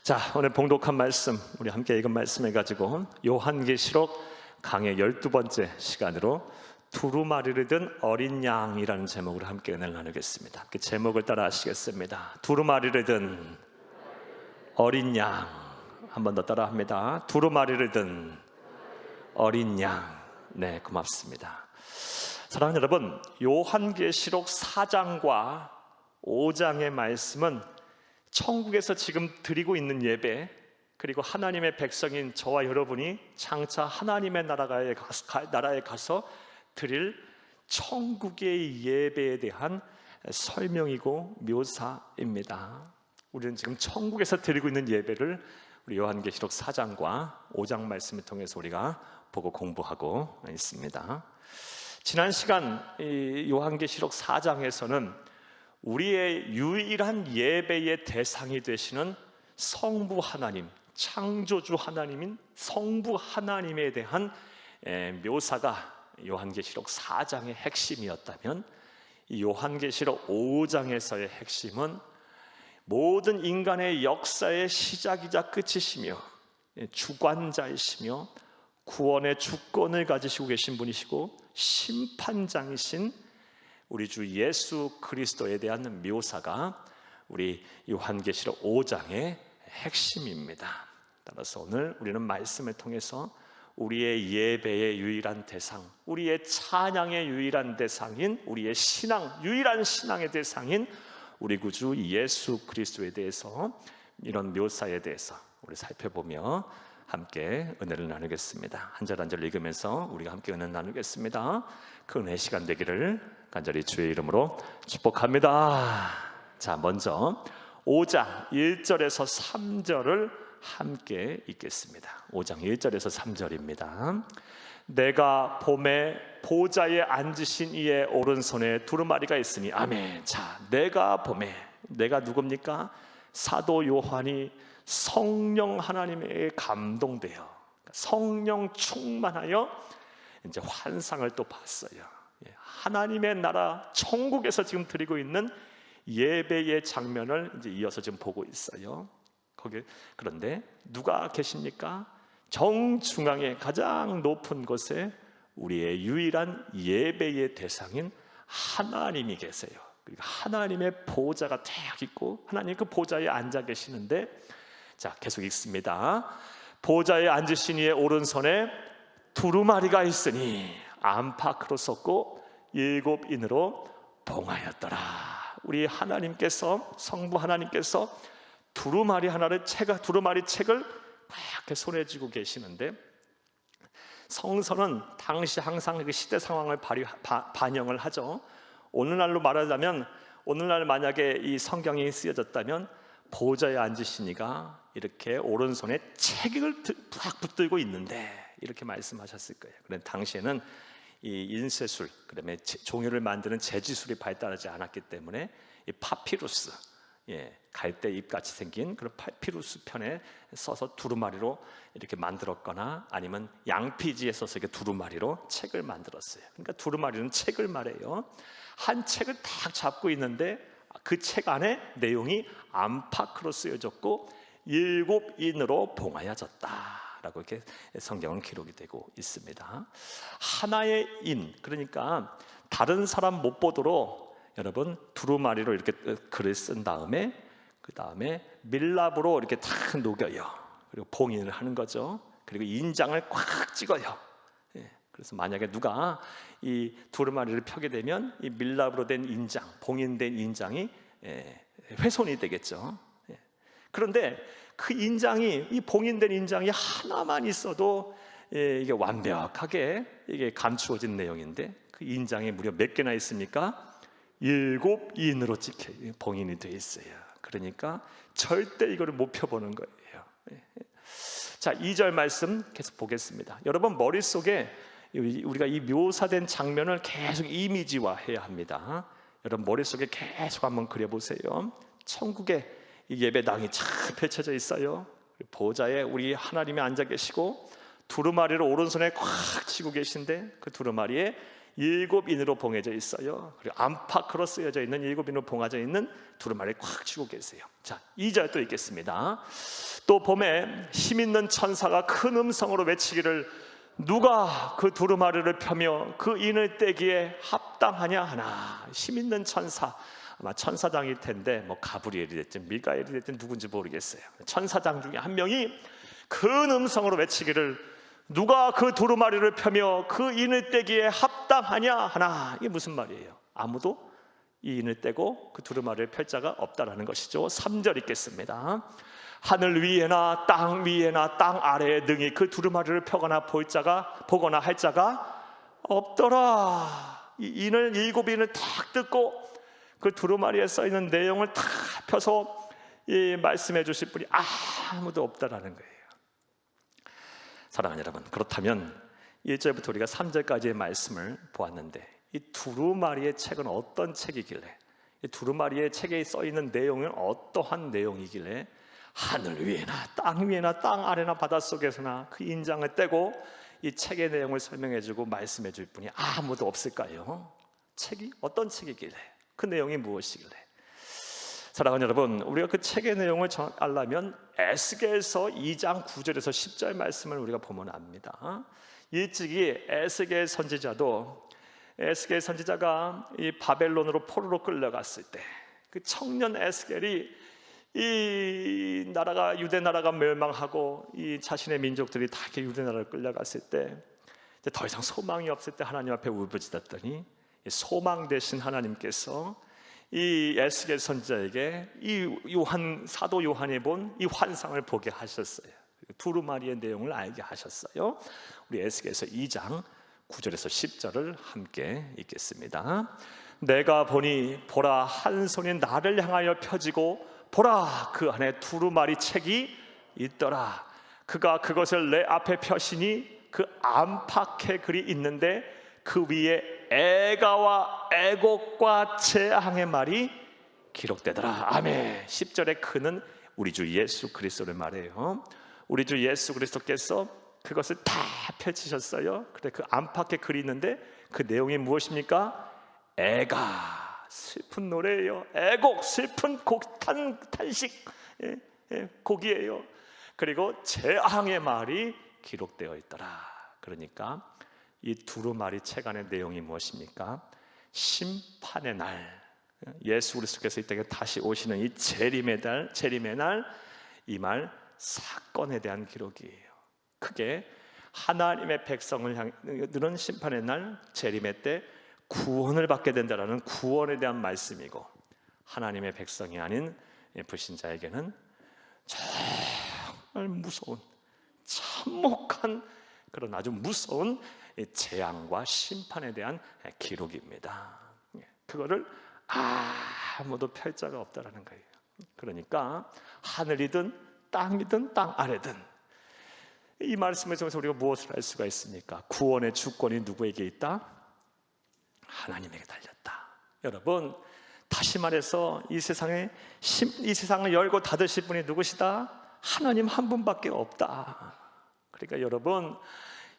자, 오늘 봉독한 말씀, 우리 함께 읽은 말씀을 가지고 요한계시록 강의 12번째 시간으로 두루마리를 든 어린 양이라는 제목으로 함께 은혜를 나누겠습니다. 그 제목을 따라 하시겠습니다. 두루마리를 든 어린 양. 한 번 더 따라 합니다. 두루마리를 든 어린 양. 네, 고맙습니다. 사랑하는 여러분, 요한계시록 4장과 5장의 말씀은 천국에서 지금 드리고 있는 예배, 그리고 하나님의 백성인 저와 여러분이 장차 하나님의 나라에 가서 드릴 천국의 예배에 대한 설명이고 묘사입니다. 우리는 지금 천국에서 드리고 있는 예배를 우리 요한계시록 4장과 5장 말씀을 통해서 우리가 보고 공부하고 있습니다. 지난 시간 이 요한계시록 4장에서는 우리의 유일한 예배의 대상이 되시는 성부 하나님, 창조주 하나님인 성부 하나님에 대한 묘사가 요한계시록 4장의 핵심이었다면, 이 요한계시록 5장에서의 핵심은 모든 인간의 역사의 시작이자 끝이시며 주관자이시며 구원의 주권을 가지시고 계신 분이시고 심판장이신 우리 주 예수 그리스도에 대한 묘사가 우리 요한계시록 5장의 핵심입니다. 따라서 오늘 우리는 말씀을 통해서 우리의 예배의 유일한 대상, 우리의 찬양의 유일한 대상인, 우리의 신앙, 유일한 신앙의 대상인 우리 구주 예수 그리스도에 대해서, 이런 묘사에 대해서 우리 살펴보며 함께 은혜를 나누겠습니다. 한 절 한 절 읽으면서 우리가 함께 은혜 나누겠습니다. 그 은혜 시간 되기를 간절히 주의 이름으로 축복합니다. 자, 먼저 5장 1절에서 3절을 함께 읽겠습니다. 5장 1절에서 3절입니다. 내가 봄에 보좌에 앉으신 이의 오른손에 두루마리가 있으니. 아멘. 자, 내가 봄에, 내가 누굽니까? 사도 요한이 성령 하나님에게 감동되어 성령 충만하여 이제 환상을 또 봤어요. 하나님의 나라 천국에서 지금 드리고 있는 예배의 장면을 이제 이어서 지금 보고 있어요. 그런데 누가 계십니까? 정중앙에 가장 높은 곳에 우리의 유일한 예배의 대상인 하나님이 계세요. 그리고 하나님의 보좌가 딱 있고 하나님 그 보좌에 앉아 계시는데, 자, 계속 읽습니다. 보좌에 앉으신 이의 오른손에 두루마리가 있으니 안팎으로 섰고 7인으로 봉하였더라. 우리 하나님께서, 성부 하나님께서 두루마리 책을 이렇게 손에 쥐고 계시는데, 성서는 당시 항상 그 시대 상황을 반영을 하죠. 오늘날로 말하자면, 오늘날 만약에 이 성경이 쓰여졌다면 보좌에 앉으시니가 이렇게 오른손에 책을 딱 붙들고 있는데 이렇게 말씀하셨을 거예요. 그런데 당시에는 이 인쇄술, 그다음에 종이를 만드는 재지술이 발달하지 않았기 때문에 이 파피루스, 갈대 잎같이 생긴 그런 파피루스 편에 써서 두루마리로 이렇게 만들었거나 아니면 양피지에 써서 이렇게 두루마리로 책을 만들었어요. 그러니까 두루마리는 책을 말해요. 한 책을 딱 잡고 있는데 그 책 안에 내용이 안팎으로 쓰여졌고 7인으로 봉하여졌다라고 이렇게 성경은 기록이 되고 있습니다. 하나의 인, 그러니까 다른 사람 못 보도록 여러분 두루마리로 이렇게 글을 쓴 다음에 그 다음에 밀랍으로 이렇게 탁 녹여요. 그리고 봉인을 하는 거죠. 그리고 인장을 꽉 찍어요. 그래서 만약에 누가 이 두루마리를 펴게 되면 이 밀랍으로 된 인장, 봉인된 인장이 훼손이 되겠죠. 그런데 그 인장이, 이 봉인된 인장이 하나만 있어도 이게 완벽하게 이게 감추어진 내용인데, 그 인장이 무려 몇 개나 있습니까? 7인으로 찍혀 봉인이 되어 있어요. 그러니까 절대 이거를 못 펴보는 거예요. 자, 2절 말씀 계속 보겠습니다. 여러분 머릿속에 우리가 이 묘사된 장면을 계속 이미지화해야 합니다. 여러분 머릿속에 계속 한번 그려보세요. 천국에 이 예배당이 쫙 펼쳐져 있어요. 보좌에 우리 하나님이 앉아 계시고 두루마리를 오른손에 꽉 쥐고 계신데 그 두루마리에 7 인으로 봉해져 있어요. 그리고 안팎으로 쓰여져 있는 7 인으로 봉해져 있는 두루마리를 꽉 쥐고 계세요. 자, 2절 또 읽겠습니다. 또 봄에 힘있는 천사가 큰 음성으로 외치기를 누가 그 두루마리를 펴며 그 인을 떼기에 합당하냐 하나. 힘있는 천사, 아마 천사장일 텐데 뭐 가브리엘이 됐든 미가엘이 됐든 누군지 모르겠어요. 천사장 중에 한 명이 큰 음성으로 외치기를 누가 그 두루마리를 펴며 그 인을 떼기에 합당하냐 하나. 이게 무슨 말이에요? 아무도 이 인을 떼고 그 두루마리를 펼 자가 없다라는 것이죠. 3절 읽겠습니다. 하늘 위에나 땅 위에나 땅 아래에 능히 그 두루마리를 펴거나 보거나 할 자가 없더라. 이 인을 7 인을 탁 뜯고 그 두루마리에 써 있는 내용을 다 펴서 이 말씀해 주실 분이 아무도 없다라는 거예요. 사랑하는 여러분, 그렇다면 1절부터 우리가 3절까지의 말씀을 보았는데 이 두루마리의 책은 어떤 책이길래, 이 두루마리의 책에 써 있는 내용은 어떠한 내용이길래 하늘 위에나 땅 아래나 바닷속에서나 그 인장을 떼고 이 책의 내용을 설명해주고 말씀해줄 분이 아무도 없을까요? 책이 어떤 책이길래, 그 내용이 무엇이길래? 사랑하는 여러분, 우리가 그 책의 내용을 알려면 에스겔서 2장 9절에서 10절 말씀을 우리가 보면 압니다. 일찍이 에스겔 선지자가 이 바벨론으로 포로로 끌려갔을 때 그 청년 에스겔이 이 나라가, 유대 나라가 멸망하고 이 자신의 민족들이 다 이렇게 유대 나라를 끌려갔을 때 이제 더 이상 소망이 없을 때 하나님 앞에 울부짖었더니 소망 되신 하나님께서 이 에스겔 선지자에게 이 사도 요한이 본 이 환상을 보게 하셨어요. 두루마리의 내용을 알게 하셨어요. 우리 에스겔서 2장 9절에서 10절을 함께 읽겠습니다. 내가 보니 보라, 한 손이 나를 향하여 펴지고 보라, 그 안에 두루마리 책이 있더라. 그가 그것을 내 앞에 펴시니 그 안팎에 글이 있는데 그 위에 애가와 애곡과 재앙의 말이 기록되더라. 아멘. 10절에 그는 우리 주 예수 그리스도를 말해요. 우리 주 예수 그리스도께서 그것을 다 펼치셨어요. 근데 그 안팎에 글이 있는데 그 내용이 무엇입니까? 애가, 슬픈 노래예요. 애곡, 슬픈 탄식, 곡이에요. 그리고 재앙의 말이 기록되어 있더라. 그러니까 이 두루마리 책 안의 내용이 무엇입니까? 심판의 날, 예수 그리스도께서 이 땅에 다시 오시는 이 재림의 날, 이 말 사건에 대한 기록이에요. 크게 하나님의 백성을 향하는 심판의 날, 재림의 때 구원을 받게 된다라는 구원에 대한 말씀이고, 하나님의 백성이 아닌 불신자에게는 정말 무서운, 참혹한 그런 아주 무서운 재앙과 심판에 대한 기록입니다. 그거를 아무도 펼 자가 없다라는 거예요. 그러니까 하늘이든 땅이든 땅 아래든 이 말씀을 통해서 우리가 무엇을 알 수가 있습니까? 구원의 주권이 누구에게 있다? 하나님에게 달렸다. 여러분, 다시 말해서 이 세상을 열고 닫으실 분이 누구시다? 하나님 한 분밖에 없다. 그러니까 여러분,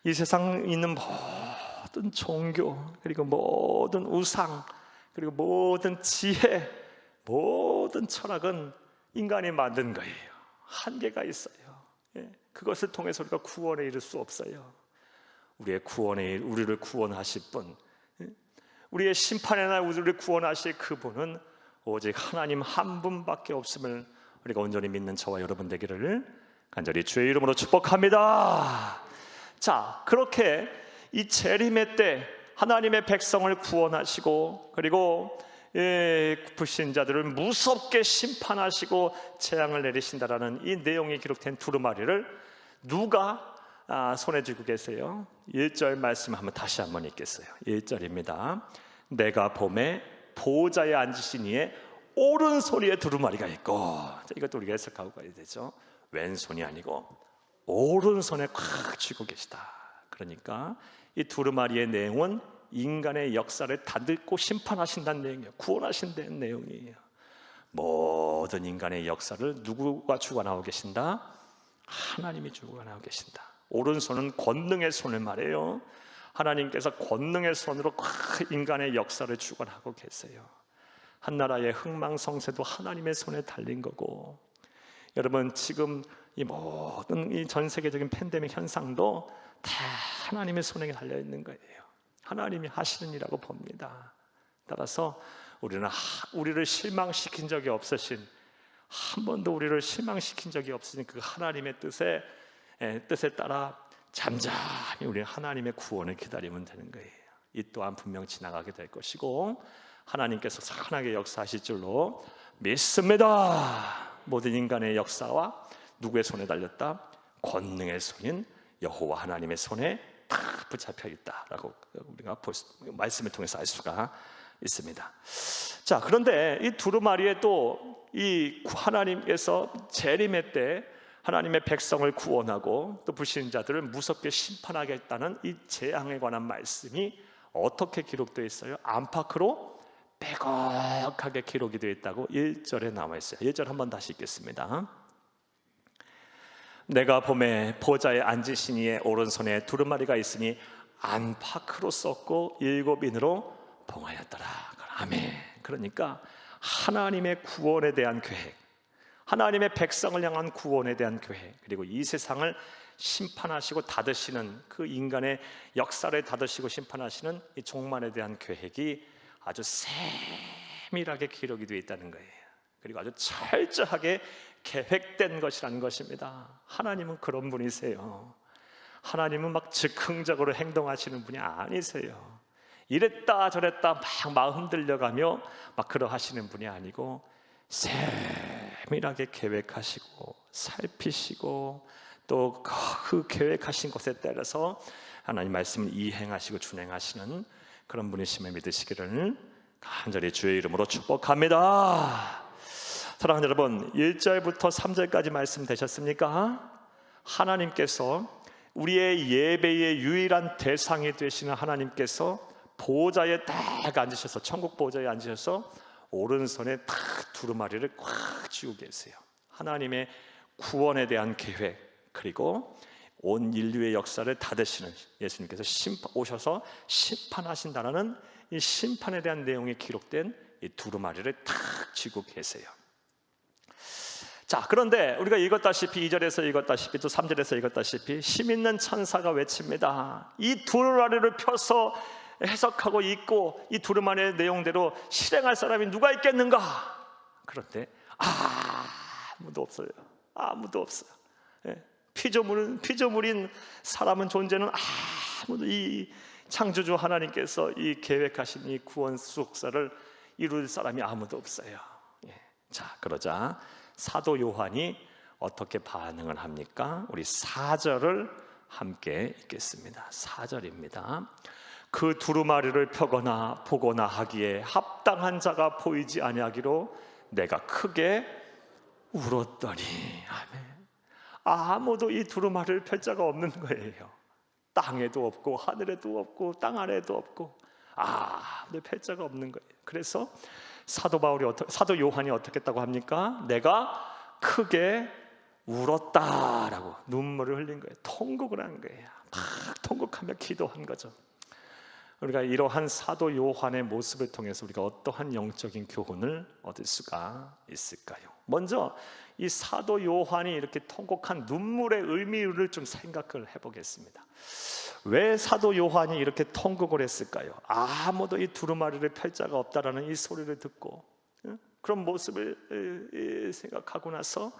이 세상에 있는 모든 종교, 그리고 모든 우상, 그리고 모든 지혜, 모든 철학은 인간이 만든 거예요. 한계가 있어요. 그것을 통해서 우리가 구원에 이를 수 없어요. 우리를 구원하실 분, 우리의 심판의 날 우리를 구원하실 그분은 오직 하나님 한 분밖에 없음을 우리가 온전히 믿는 저와 여러분 되기를 간절히 주의 이름으로 축복합니다. 자, 그렇게 이 재림의 때 하나님의 백성을 구원하시고, 그리고 불신자들을 무섭게 심판하시고 재앙을 내리신다라는 이 내용이 기록된 두루마리를 누가 손에 쥐고 계세요? 1절 말씀 다시 한번 읽겠어요. 1절입니다. 내가 봄에 보호자에 앉으신 이의 오른손에 두루마리가 있고, 이것도 우리가 해석하고 가야 되죠. 왼손이 아니고 오른손에 꽉 쥐고 계시다. 그러니까 이 두루마리의 내용은 인간의 역사를 다듬고 심판하신다는 내용이에요. 구원하신다는 내용이에요. 모든 인간의 역사를 누구가 주관하고 계신다? 하나님이 주관하고 계신다. 오른손은 권능의 손을 말해요. 하나님께서 권능의 손으로 인간의 역사를 주관하고 계세요. 한나라의 흥망성쇠도 하나님의 손에 달린 거고, 여러분 지금 이 모든 이 전 세계적인 팬데믹 현상도 다 하나님의 손에 달려 있는 거예요. 하나님이 하시는 일이라고 봅니다. 따라서 우리를 실망시킨 적이 없으신, 한 번도 우리를 실망시킨 적이 없으신 그 하나님의 뜻에 따라 잠잠히 우리는 하나님의 구원을 기다리면 되는 거예요. 이 또한 분명 지나가게 될 것이고 하나님께서 선하게 역사하실 줄로 믿습니다. 모든 인간의 역사와 누구의 손에 달렸다? 권능의 손인 여호와 하나님의 손에 다 붙잡혀 있다라고 우리가 말씀을 통해서 알 수가 있습니다. 자, 그런데 이 두루마리에 또 이 하나님께서 재림의 때 하나님의 백성을 구원하고 또 불신자들을 무섭게 심판하겠다는 이 재앙에 관한 말씀이 어떻게 기록되어 있어요? 안팎으로 빼곡하게 기록이 되어 있다고 1절에 나와 있어요. 1절 한번 다시 읽겠습니다. 내가 봄에 보좌에 앉으신 이의 오른손에 두루마리가 있으니 안팎으로 썼고 7인으로 봉하였더라. 아멘. 그러니까 하나님의 구원에 대한 계획, 하나님의 백성을 향한 구원에 대한 계획, 그리고 이 세상을 심판하시고 닫으시는 그 인간의 역사를 닫으시고 심판하시는 이 종말에 대한 계획이 아주 세밀하게 기록이 되어 있다는 거예요. 그리고 아주 철저하게 계획된 것이라는 것입니다. 하나님은 그런 분이세요. 하나님은 막 즉흥적으로 행동하시는 분이 아니세요. 이랬다 저랬다 막 마음 들려가며 막 그러하시는 분이 아니고 세밀하게 계획하시고 살피시고 또 그 계획하신 것에 따라서 하나님 말씀을 이행하시고 준행하시는 그런 분이심을 믿으시기를 간절히 주의 이름으로 축복합니다. 사랑하는 여러분, 1절부터 3절까지 말씀 되셨습니까? 하나님께서 우리의 예배의 유일한 대상이 되시는 하나님께서 보좌에 딱 앉으셔서, 천국 보좌에 앉으셔서 오른손에 딱 두루마리를 꽉 쥐고 계세요. 하나님의 구원에 대한 계획, 그리고 온 인류의 역사를 닫으시는 예수님께서 오셔서 심판하신다는 이 심판에 대한 내용이 기록된 이 두루마리를 탁 쥐고 계세요. 자, 그런데 우리가 읽었다시피 2절에서 읽었다시피 또 3절에서 읽었다시피 힘 있는 천사가 외칩니다. 이 두루마리를 펴서 해석하고 읽고 이 두루마리의 내용대로 실행할 사람이 누가 있겠는가? 그런데 아무도 없어요. 아무도 없어요. 피조물인 사람은 존재는 아무도, 이 창조주 하나님께서 이 계획하신 이 구원 수속사를 이룰 사람이 아무도 없어요. 자, 그러자 사도 요한이 어떻게 반응을 합니까? 우리 4절을 함께 읽겠습니다. 4절입니다. 그 두루마리를 펴거나 보거나 하기에 합당한 자가 보이지 아니하기로 내가 크게 울었더니. 아멘. 아무도 이 두루마리를 펼 자가 없는 거예요. 땅에도 없고 하늘에도 없고 땅 아래에도 없고 아무도 펼 자가 없는 거예요. 그래서 사도 요한이 어떻게 했다고 합니까? 내가 크게 울었다라고 눈물을 흘린 거예요. 통곡을 한 거예요. 막 통곡하며 기도한 거죠. 우리가 이러한 사도 요한의 모습을 통해서 우리가 어떠한 영적인 교훈을 얻을 수가 있을까요? 먼저 이 사도 요한이 이렇게 통곡한 눈물의 의미를 좀 생각을 해보겠습니다. 왜 사도 요한이 이렇게 통곡을 했을까요? 아무도 이 두루마리를 펼 자가 없다라는 이 소리를 듣고 그런 모습을 생각하고 나서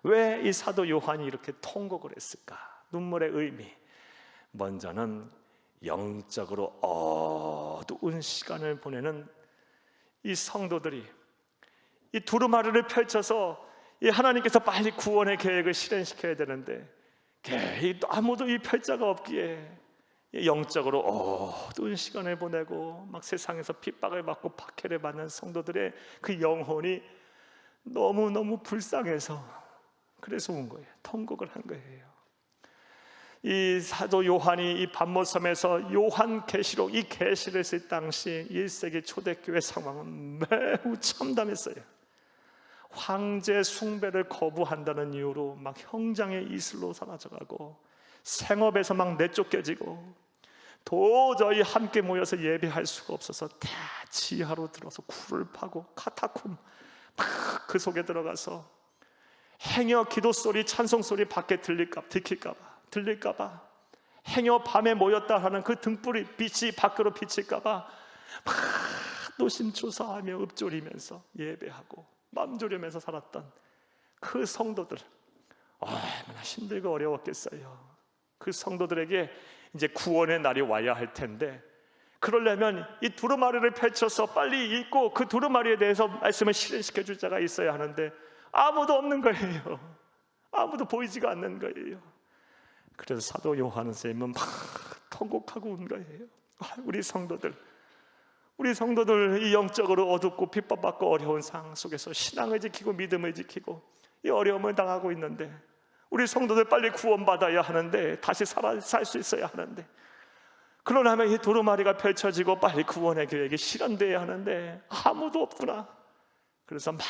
왜 이 사도 요한이 이렇게 통곡을 했을까? 눈물의 의미, 먼저는 영적으로 어두운 시간을 보내는 이 성도들이 이 두루마리를 펼쳐서 이 하나님께서 빨리 구원의 계획을 실현시켜야 되는데 아무도 이 펼자가 없기에 영적으로 어두운 시간을 보내고 막 세상에서 핍박을 받고 박해를 받는 성도들의 그 영혼이 너무너무 불쌍해서 그래서 온 거예요. 통곡을 한 거예요. 이 사도 요한이 이 반모섬에서 요한계시록 이 계시를 쓸 당시 1세기 초대교회 상황은 매우 참담했어요. 황제 숭배를 거부한다는 이유로 막 형장의 이슬로 사라져가고 생업에서 막 내쫓겨지고 도저히 함께 모여서 예배할 수가 없어서 다 지하로 들어서 굴을 파고 카타콤 막 그 속에 들어가서 행여 기도 소리, 찬송 소리 밖에 들릴까봐 행여 밤에 모였다 하는 그 등불이 빛이 밖으로 비칠까봐 막 노심초사하며 읊조리면서 예배하고 맘조리면서 살았던 그 성도들, 얼마나 힘들고 어려웠겠어요. 그 성도들에게 이제 구원의 날이 와야 할 텐데, 그러려면 이 두루마리를 펼쳐서 빨리 읽고 그 두루마리에 대해서 말씀을 실현시켜 줄 자가 있어야 하는데 아무도 없는 거예요. 아무도 보이지가 않는 거예요. 그래서 사도 요한 선생님은 막 통곡하고 운 거예요. 우리 성도들 이 영적으로 어둡고 핍박받고 어려운 상황 속에서 신앙을 지키고 믿음을 지키고 이 어려움을 당하고 있는데, 우리 성도들 빨리 구원받아야 하는데, 다시 살 수 있어야 하는데, 그러려면 이 두루마리가 펼쳐지고 빨리 구원의 계획이 실현돼야 하는데 아무도 없구나. 그래서 막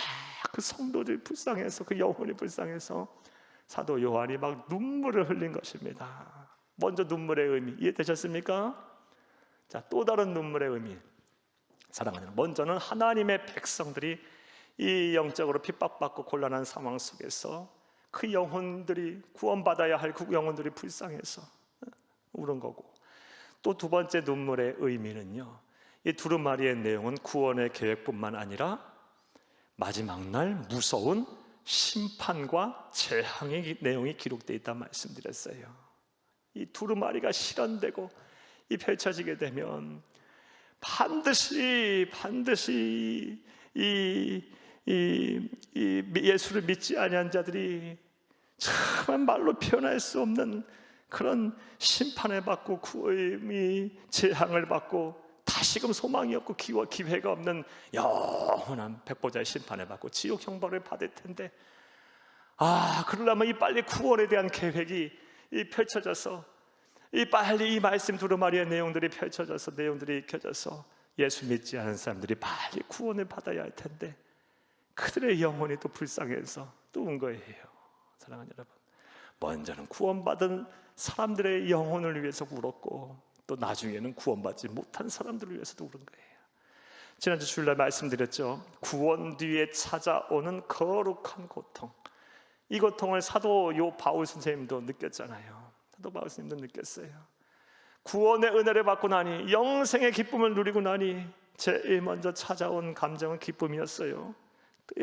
그 성도들이 불쌍해서, 그 영혼이 불쌍해서 사도 요한이 막 눈물을 흘린 것입니다. 먼저 눈물의 의미 이해되셨습니까? 자, 또 다른 눈물의 의미, 사랑하는, 먼저는 하나님의 백성들이 이 영적으로 핍박받고 곤란한 상황 속에서 그 영혼들이 구원받아야 할 그 영혼들이 불쌍해서 우는 거고, 또 두 번째 눈물의 의미는요, 이 두루마리의 내용은 구원의 계획뿐만 아니라 마지막 날 무서운 심판과 재앙의 내용이 기록되어 있다는 말씀드렸어요. 이 두루마리가 실현되고 이 펼쳐지게 되면 반드시 이 예수를 믿지 아니한 자들이 정말 말로 표현할 수 없는 그런 심판을 받고 구원의 재앙을 받고 다시금 소망이 없고 기회가 없는 영원한 백보자의 심판을 받고 지옥 형벌을 받을 텐데, 그러려면 이 빨리 구원에 대한 계획이 펼쳐져서 빨리 이 말씀 두루마리의 내용들이 펼쳐져서 내용들이 익혀져서 예수 믿지 않은 사람들이 빨리 구원을 받아야 할 텐데 그들의 영혼이 또 불쌍해서 또 운 거예요. 사랑하는 여러분, 먼저는 구원받은 사람들의 영혼을 위해서 울었고 또 나중에는 구원받지 못한 사람들을 위해서도 울은 거예요. 지난주 주일날 말씀드렸죠. 구원 뒤에 찾아오는 거룩한 고통, 이 고통을 사도 바울 선생님도 느꼈잖아요. 사도 바울 선생님도 느꼈어요. 구원의 은혜를 받고 나니, 영생의 기쁨을 누리고 나니 제일 먼저 찾아온 감정은 기쁨이었어요.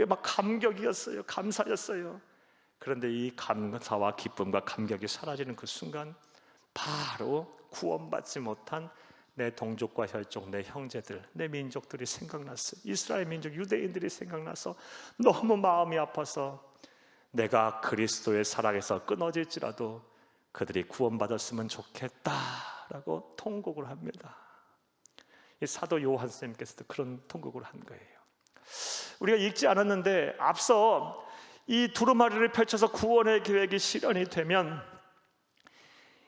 막 감격이었어요. 감사였어요. 그런데 이 감사와 기쁨과 감격이 사라지는 그 순간 바로 구원받지 못한 내 동족과 혈족, 내 형제들, 내 민족들이 생각났어요. 이스라엘 민족, 유대인들이 생각나서 너무 마음이 아파서 내가 그리스도의 사랑에서 끊어질지라도 그들이 구원받았으면 좋겠다라고 통곡을 합니다. 이 사도 요한 선생님께서도 그런 통곡을 한 거예요. 우리가 읽지 않았는데 앞서 이 두루마리를 펼쳐서 구원의 계획이 실현이 되면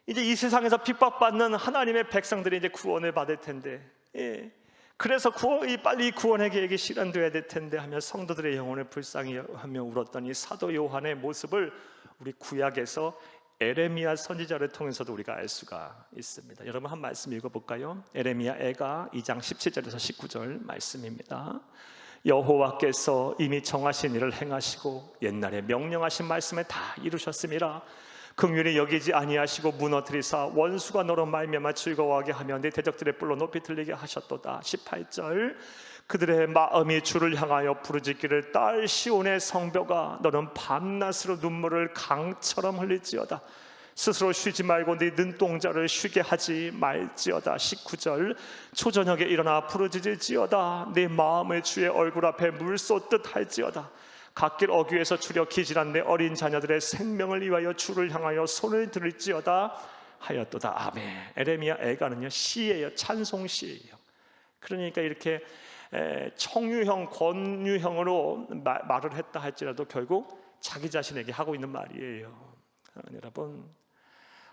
이제 이 세상에서 핍박받는 하나님의 백성들이 이제 구원을 받을 텐데, 그래서 빨리 구원의 계획이 실현되어야 될 텐데 하며 성도들의 영혼을 불쌍히하며 울었던 이 사도 요한의 모습을 우리 구약에서 에레미야 선지자를 통해서도 우리가 알 수가 있습니다. 여러분 한 말씀 읽어볼까요? 에레미야 애가 2장 17절에서 19절 말씀입니다. 여호와께서 이미 정하신 일을 행하시고 옛날에 명령하신 말씀을 다 이루셨음이라. 긍휼히 여기지 아니하시고 무너뜨리사 원수가 너로 말미암아 즐거워하게 하며 네 대적들의 뿔로 높이 들리게 하셨도다. 18절 그들의 마음이 주를 향하여 부르짖기를 딸 시온의 성벽아 너는 밤낮으로 눈물을 강처럼 흘릴지어다. 스스로 쉬지 말고 네 눈동자를 쉬게 하지 말지어다. 19절 초저녁에 일어나 부르짖을지어다. 네 마음을 주의 얼굴 앞에 물 쏟듯 할지어다. 갓길 어귀에서 추려 기질한 내 어린 자녀들의 생명을 위하여 주를 향하여 손을 들을지어다 하였도다. 아멘. 에레미야 애가는요 시예요. 찬송시예요. 그러니까 이렇게 청유형, 권유형으로 말을 했다 할지라도 결국 자기 자신에게 하고 있는 말이에요. 여러분,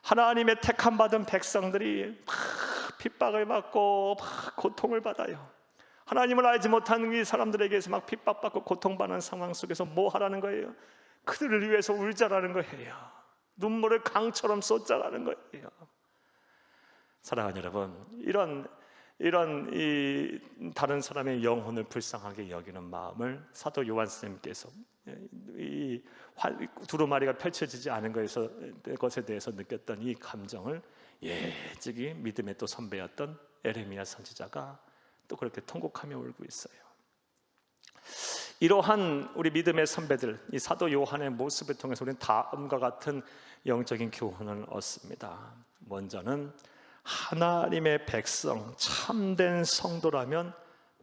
하나님의 택함 받은 백성들이 막 핍박을 받고 막 고통을 받아요. 하나님을 알지 못하는 이 사람들에게서 막 핍박받고 고통받는 상황 속에서 뭐 하라는 거예요? 그들을 위해서 울자라는 거예요. 눈물을 강처럼 쏟자라는 거예요. 사랑하는 여러분, 이런 이 다른 사람의 영혼을 불쌍하게 여기는 마음을 사도 요한 선생님께서 이 두루마리가 펼쳐지지 않은 것에 대해서 느꼈던 이 감정을 예직이 믿음의 또 선배였던 에레미야 선지자가 또 그렇게 통곡하며 울고 있어요. 이러한 우리 믿음의 선배들, 이 사도 요한의 모습을 통해서 우리는 다음과 같은 영적인 교훈을 얻습니다. 먼저는 하나님의 백성, 참된 성도라면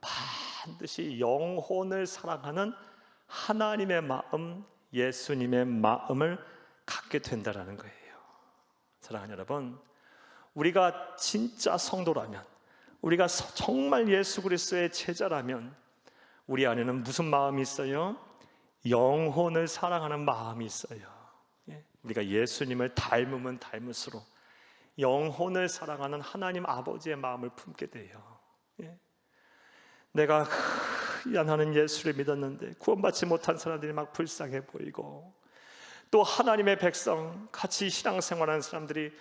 반드시 영혼을 사랑하는 하나님의 마음, 예수님의 마음을 갖게 된다는 거예요. 사랑하는 여러분, 우리가 진짜 성도라면, 우리가 정말 예수 그리스도의 제자라면 우리 안에는 무슨 마음이 있어요? 영혼을 사랑하는 마음이 있어요. 우리가 예수님을 닮으면 닮을수록 영혼을 사랑하는 하나님 아버지의 마음을 품게 돼요. 내가 나는 예수를 믿었는데 구원받지 못한 사람들이 막 불쌍해 보이고, 또 하나님의 백성 같이 신앙생활하는 사람들이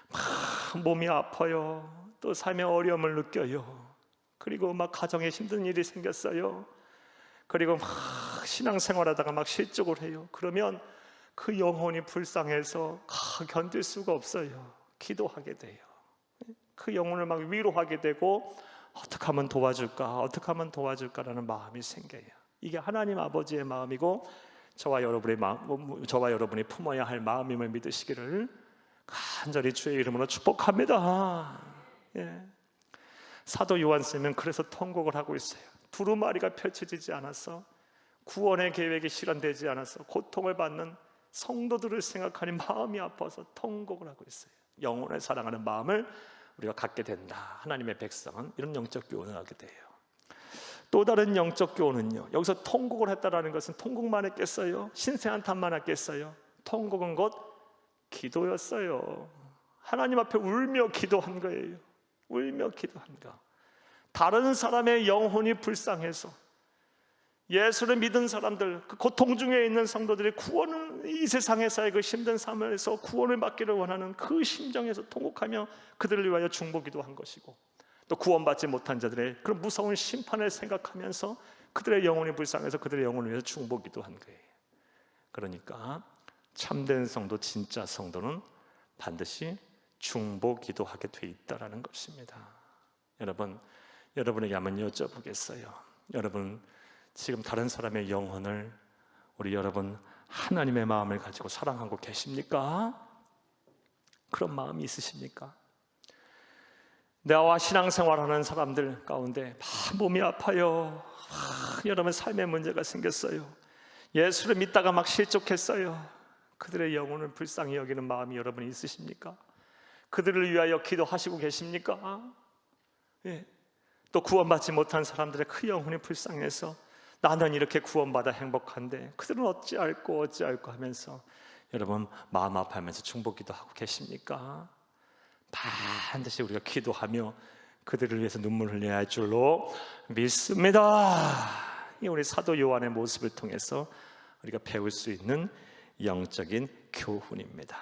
막 몸이 아파요. 또 삶의 어려움을 느껴요. 그리고 막 가정에 힘든 일이 생겼어요. 그리고 막 신앙생활하다가 막 실족을 해요. 그러면 그 영혼이 불쌍해서 견딜 수가 없어요. 기도하게 돼요. 그 영혼을 막 위로하게 되고, 어떻게 하면 도와줄까? 어떻게 하면 도와줄까라는 마음이 생겨요. 이게 하나님 아버지의 마음이고 저와 여러분이 품어야 할 마음임을 믿으시기를 간절히 주의 이름으로 축복합니다. 사도 요한쌤은 그래서 통곡을 하고 있어요. 두루마리가 펼쳐지지 않아서, 구원의 계획이 실현되지 않아서 고통을 받는 성도들을 생각하니 마음이 아파서 통곡을 하고 있어요. 영혼을 사랑하는 마음을 우리가 갖게 된다. 하나님의 백성은 이런 영적 교훈을 하게 돼요. 또 다른 영적 교훈은요, 여기서 통곡을 했다라는 것은 통곡만 했겠어요? 신세한탄만 했겠어요? 통곡은 곧 기도였어요. 하나님 앞에 울며 기도한 거예요. 울며 기도한 거. 다른 사람의 영혼이 불쌍해서, 예수를 믿은 사람들, 그 고통 중에 있는 성도들이 이 세상에서의 그 힘든 삶에서 구원을 받기를 원하는 그 심정에서 통곡하며 그들을 위하여 중보기도 한 것이고, 또 구원받지 못한 자들의 그런 무서운 심판을 생각하면서 그들의 영혼이 불쌍해서 그들의 영혼을 위해서 중보기도 한 거예요. 그러니까 참된 성도, 진짜 성도는 반드시 중보기도하게 돼 있다라는 것입니다. 여러분에게 한번 여쭤보겠어요. 여러분 지금 다른 사람의 영혼을, 우리 여러분 하나님의 마음을 가지고 사랑하고 계십니까? 그런 마음이 있으십니까? 나와 신앙생활하는 사람들 가운데 몸이 아파요. 여러분 삶에 문제가 생겼어요. 예수를 믿다가 막 실족했어요. 그들의 영혼을 불쌍히 여기는 마음이 여러분이 있으십니까? 그들을 위하여 기도하시고 계십니까? 또 구원받지 못한 사람들의 그 영혼이 불쌍해서 나는 이렇게 구원받아 행복한데 그들은 어찌할꼬 하면서 여러분 마음 아파하면서 중보기도 하고 계십니까? 반드시 우리가 기도하며 그들을 위해서 눈물 흘려야 할 줄로 믿습니다. 이 우리 사도 요한의 모습을 통해서 우리가 배울 수 있는 영적인 교훈입니다.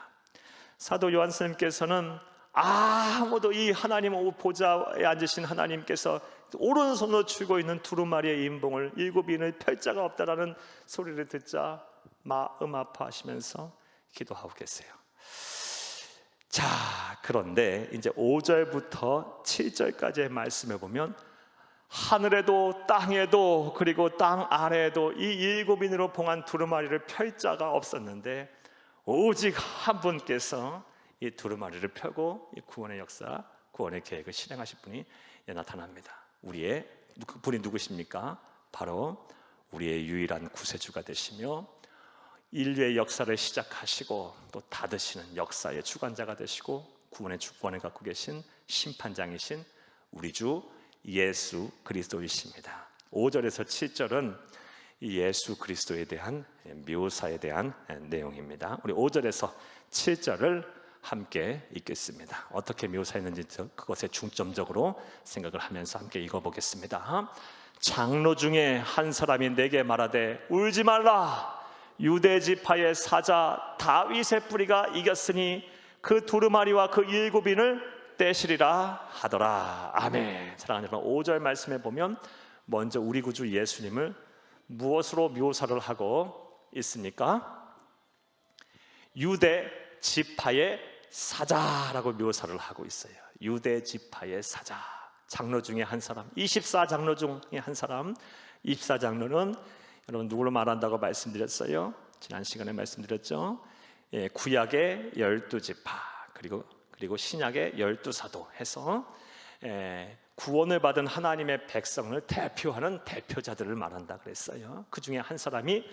사도 요한 선생님께서는 아무도 이 하나님 보좌에 앉으신 하나님께서 오른손으로 쥐고 있는 두루마리의 인봉을 7인의 펼자가 없다라는 소리를 듣자 마음 아파하시면서 기도하고 계세요. 자, 그런데 이제 5절부터 7절까지의 말씀을 보면 하늘에도 땅에도 그리고 땅 아래에도 이 7인으로 봉한 두루마리를 펼 자가 없었는데 오직 한 분께서 이 두루마리를 펴고 이 구원의 역사, 구원의 계획을 실행하실 분이 나타납니다. 분이 누구십니까? 바로 우리의 유일한 구세주가 되시며 인류의 역사를 시작하시고 또 닫으시는 역사의 주관자가 되시고 구원의 주권을 갖고 계신 심판장이신 우리 주 예수 그리스도이십니다. 5절에서 7절은 이 예수 그리스도에 대한 묘사에 대한 내용입니다. 우리 5절에서 7절을 함께 읽겠습니다. 어떻게 묘사했는지 그것에 중점적으로 생각을 하면서 함께 읽어보겠습니다. 장로 중에 한 사람이 내게 말하되 울지 말라. 유대 지파의 사자 다윗의 뿌리가 이겼으니 그 두루마리와 그 7인을 떼시리라 하더라. 아멘. 사랑하는 여러분, 5절 말씀에 보면 먼저 우리 구주 예수님을 무엇으로 묘사를 하고 있습니까? 유대 지파의 사자라고 묘사를 하고 있어요. 유대 지파의 사자, 장로 중에 한 사람, 24장로 중에 한 사람. 24장로는 여러분 누구를 말한다고 말씀드렸어요? 지난 시간에 말씀드렸죠. 구약의 12지파 그리고 신약의 12사도 해서 구원을 받은 하나님의 백성을 대표하는 대표자들을 말한다 그랬어요. 그 중에 한 사람이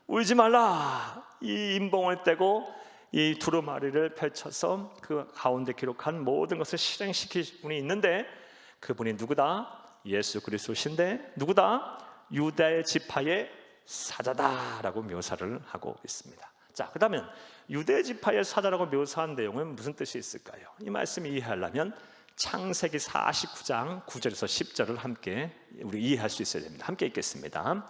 울지 말라, 이 임봉을 떼고 이 두루마리를 펼쳐서 그 가운데 기록한 모든 것을 실행시킬 분이 있는데, 그분이 누구다? 예수 그리스도신데 누구다? 유대 지파의 사자다라고 묘사를 하고 있습니다. 자, 그다음에 유대 지파의 사자라고 묘사한 내용은 무슨 뜻이 있을까요? 이 말씀을 이해하려면 창세기 49장 9절에서 10절을 함께 우리 이해할 수 있어야 됩니다. 함께 읽겠습니다.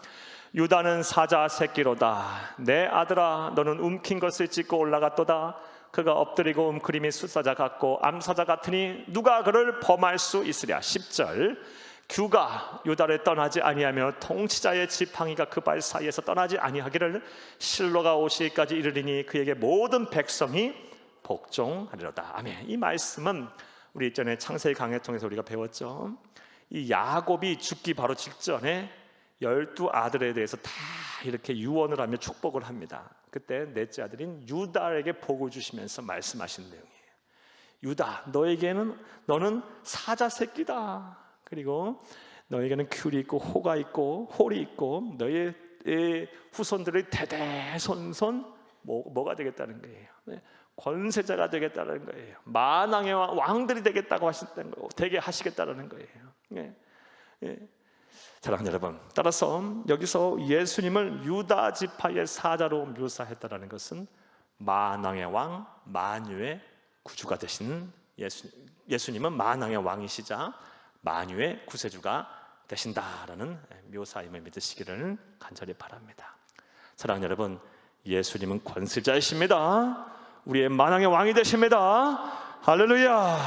유다는 사자 새끼로다. 내 아들아, 너는 움킨 것을 찢고 올라갔도다. 그가 엎드리고 움크림이 숫사자 같고 암사자 같으니 누가 그를 범할 수 있으랴. 10절. 규가 유다를 떠나지 아니하며 통치자의 지팡이가 그 발 사이에서 떠나지 아니하기를 실로가 오시기까지 이르리니 그에게 모든 백성이 복종하리로다. 아멘. 이 말씀은 우리 이전에 창세기 강해 통해서 우리가 배웠죠. 이 야곱이 죽기 바로 직전에 12 아들에 대해서 다 이렇게 유언을 하며 축복을 합니다. 그때 넷째 아들인 유다에게 복을 주시면서 말씀하신 내용이에요. 유다, 너는 사자 새끼다. 그리고 너에게는 귤이 있고 호가 있고 홀이 있고 너의 후손들의 대대손손 뭐가 되겠다는 거예요? 권세자가 되겠다는 거예요. 만왕의 왕들이 되겠다고 하셨다는 거예요. 되게 하시겠다는 거예요. 사랑하는 여러분, 따라서 여기서 예수님을 유다 지파의 사자로 묘사했다는 것은 만왕의 왕, 만유의 구주가 되신 예수님은 만왕의 왕이시자 만유의 구세주가 되신다라는 묘사임을 믿으시기를 간절히 바랍니다. 사랑하는 여러분, 예수님은 권세자이십니다. 우리의 만왕의 왕이 되십니다. 할렐루야.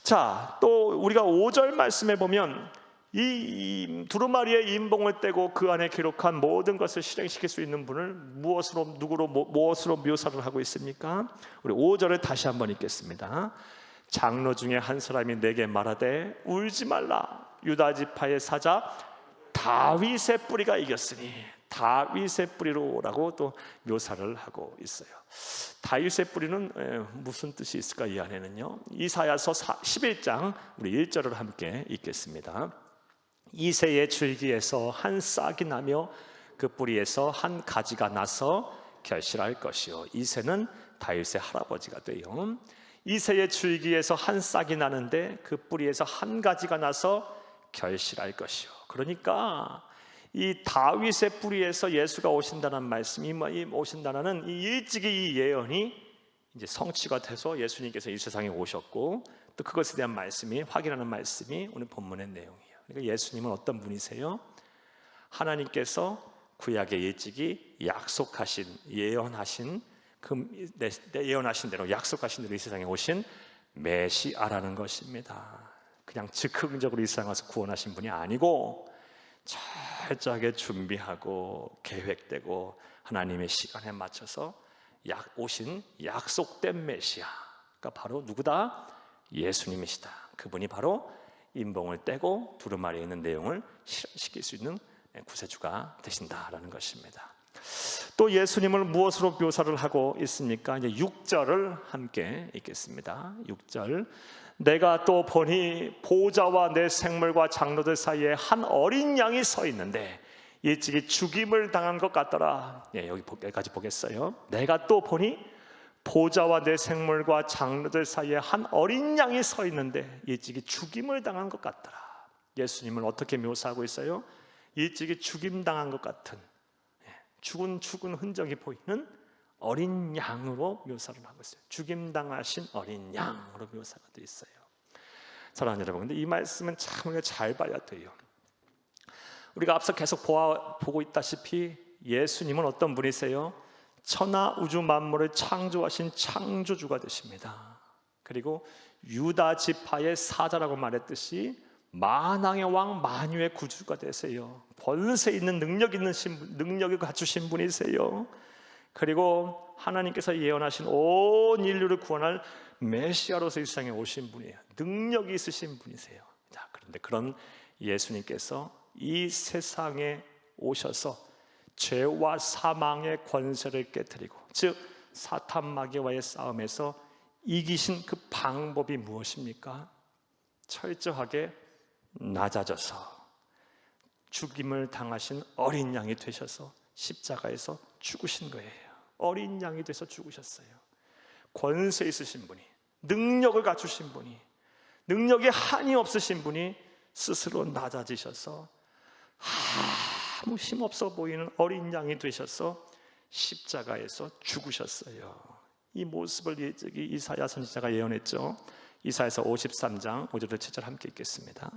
자, 또 우리가 5절 말씀에 보면 이 두루마리의 임봉을 떼고 그 안에 기록한 모든 것을 실행시킬 수 있는 분을 무엇으로 묘사를 하고 있습니까? 우리 5절을 다시 한번 읽겠습니다. 장로 중에 한 사람이 내게 말하되 울지 말라, 유다 지파의 사자 다윗의 뿌리가 이겼으니, 다윗의 뿌리로라고 또 묘사를 하고 있어요. 다윗의 뿌리는 무슨 뜻이 있을까? 이 안에는요, 이사야서 11장 우리 1절을 함께 읽겠습니다. 이새의 줄기에서 한 싹이 나며 그 뿌리에서 한 가지가 나서 결실할 것이요. 이새는 다윗의 할아버지가 돼요. 이새의 줄기에서 한 싹이 나는데 그 뿌리에서 한 가지가 나서 결실할 것이요. 그러니까 이 다윗의 뿌리에서 예수가 오신다는 말씀이 오신다는 이 일찍이 이 예언이 이제 성취가 돼서 예수님께서 이 세상에 오셨고, 또 그것에 대한 말씀이 확인하는 말씀이 오늘 본문의 내용이에요. 그러니까 예수님은 어떤 분이세요? 하나님께서 구약의 일찍이 약속하신 예언하신 대로 약속하신 대로 이 세상에 오신 메시아라는 것입니다. 그냥 즉흥적으로 이 세상에 와서 구원하신 분이 아니고 철저하게 준비하고 계획되고 하나님의 시간에 맞춰서 오신 약속된 메시아가 바로 누구다? 예수님이시다. 그분이 바로 임봉을 떼고 두루마리에 있는 내용을 실현시킬 수 있는 구세주가 되신다라는 것입니다. 또 예수님을 무엇으로 묘사를 하고 있습니까? 이제 6절을 함께 읽겠습니다. 6절. 내가 또 보니 보좌와 내 생물과 장로들 사이에 한 어린 양이 서 있는데 일찍이 죽임을 당한 것 같더라. 여기까지 보겠어요. 내가 또 보니 보좌와 내 생물과 장로들 사이에 한 어린 양이 서 있는데 일찍이 죽임을 당한 것 같더라. 예수님을 어떻게 묘사하고 있어요? 일찍이 죽임당한 것 같은 죽은 흔적이 보이는 어린 양으로 묘사를 하고 있어요. 죽임당하신 어린 양으로 묘사가 되어 있어요. 사랑하는 여러분, 근데 이 말씀은 참 우리가 잘 봐야 돼요. 우리가 앞서 계속 보고 있다시피 예수님은 어떤 분이세요? 천하 우주 만물을 창조하신 창조주가 되십니다. 그리고 유다 지파의 사자라고 말했듯이 만왕의 왕 만유의 구주가 되세요. 권세 있는 능력을 갖추신 분이세요. 그리고 하나님께서 예언하신 온 인류를 구원할 메시아로서 이 세상에 오신 분이에요. 능력이 있으신 분이세요. 자, 그런데 그런 예수님께서 이 세상에 오셔서 죄와 사망의 권세를 깨뜨리고, 즉 사탄 마귀와의 싸움에서 이기신 그 방법이 무엇입니까? 철저하게 낮아져서 죽임을 당하신 어린 양이 되셔서 십자가에서 죽으신 거예요. 어린 양이 돼서 죽으셨어요. 권세 있으신 분이, 능력을 갖추신 분이, 능력에 한이 없으신 분이 스스로 낮아지셔서 아무 힘없어 보이는 어린 양이 되셔서 십자가에서 죽으셨어요. 이 모습을 이사야 선지자가 예언했죠. 이사야서 53장 5절부터 7절 함께 읽겠습니다.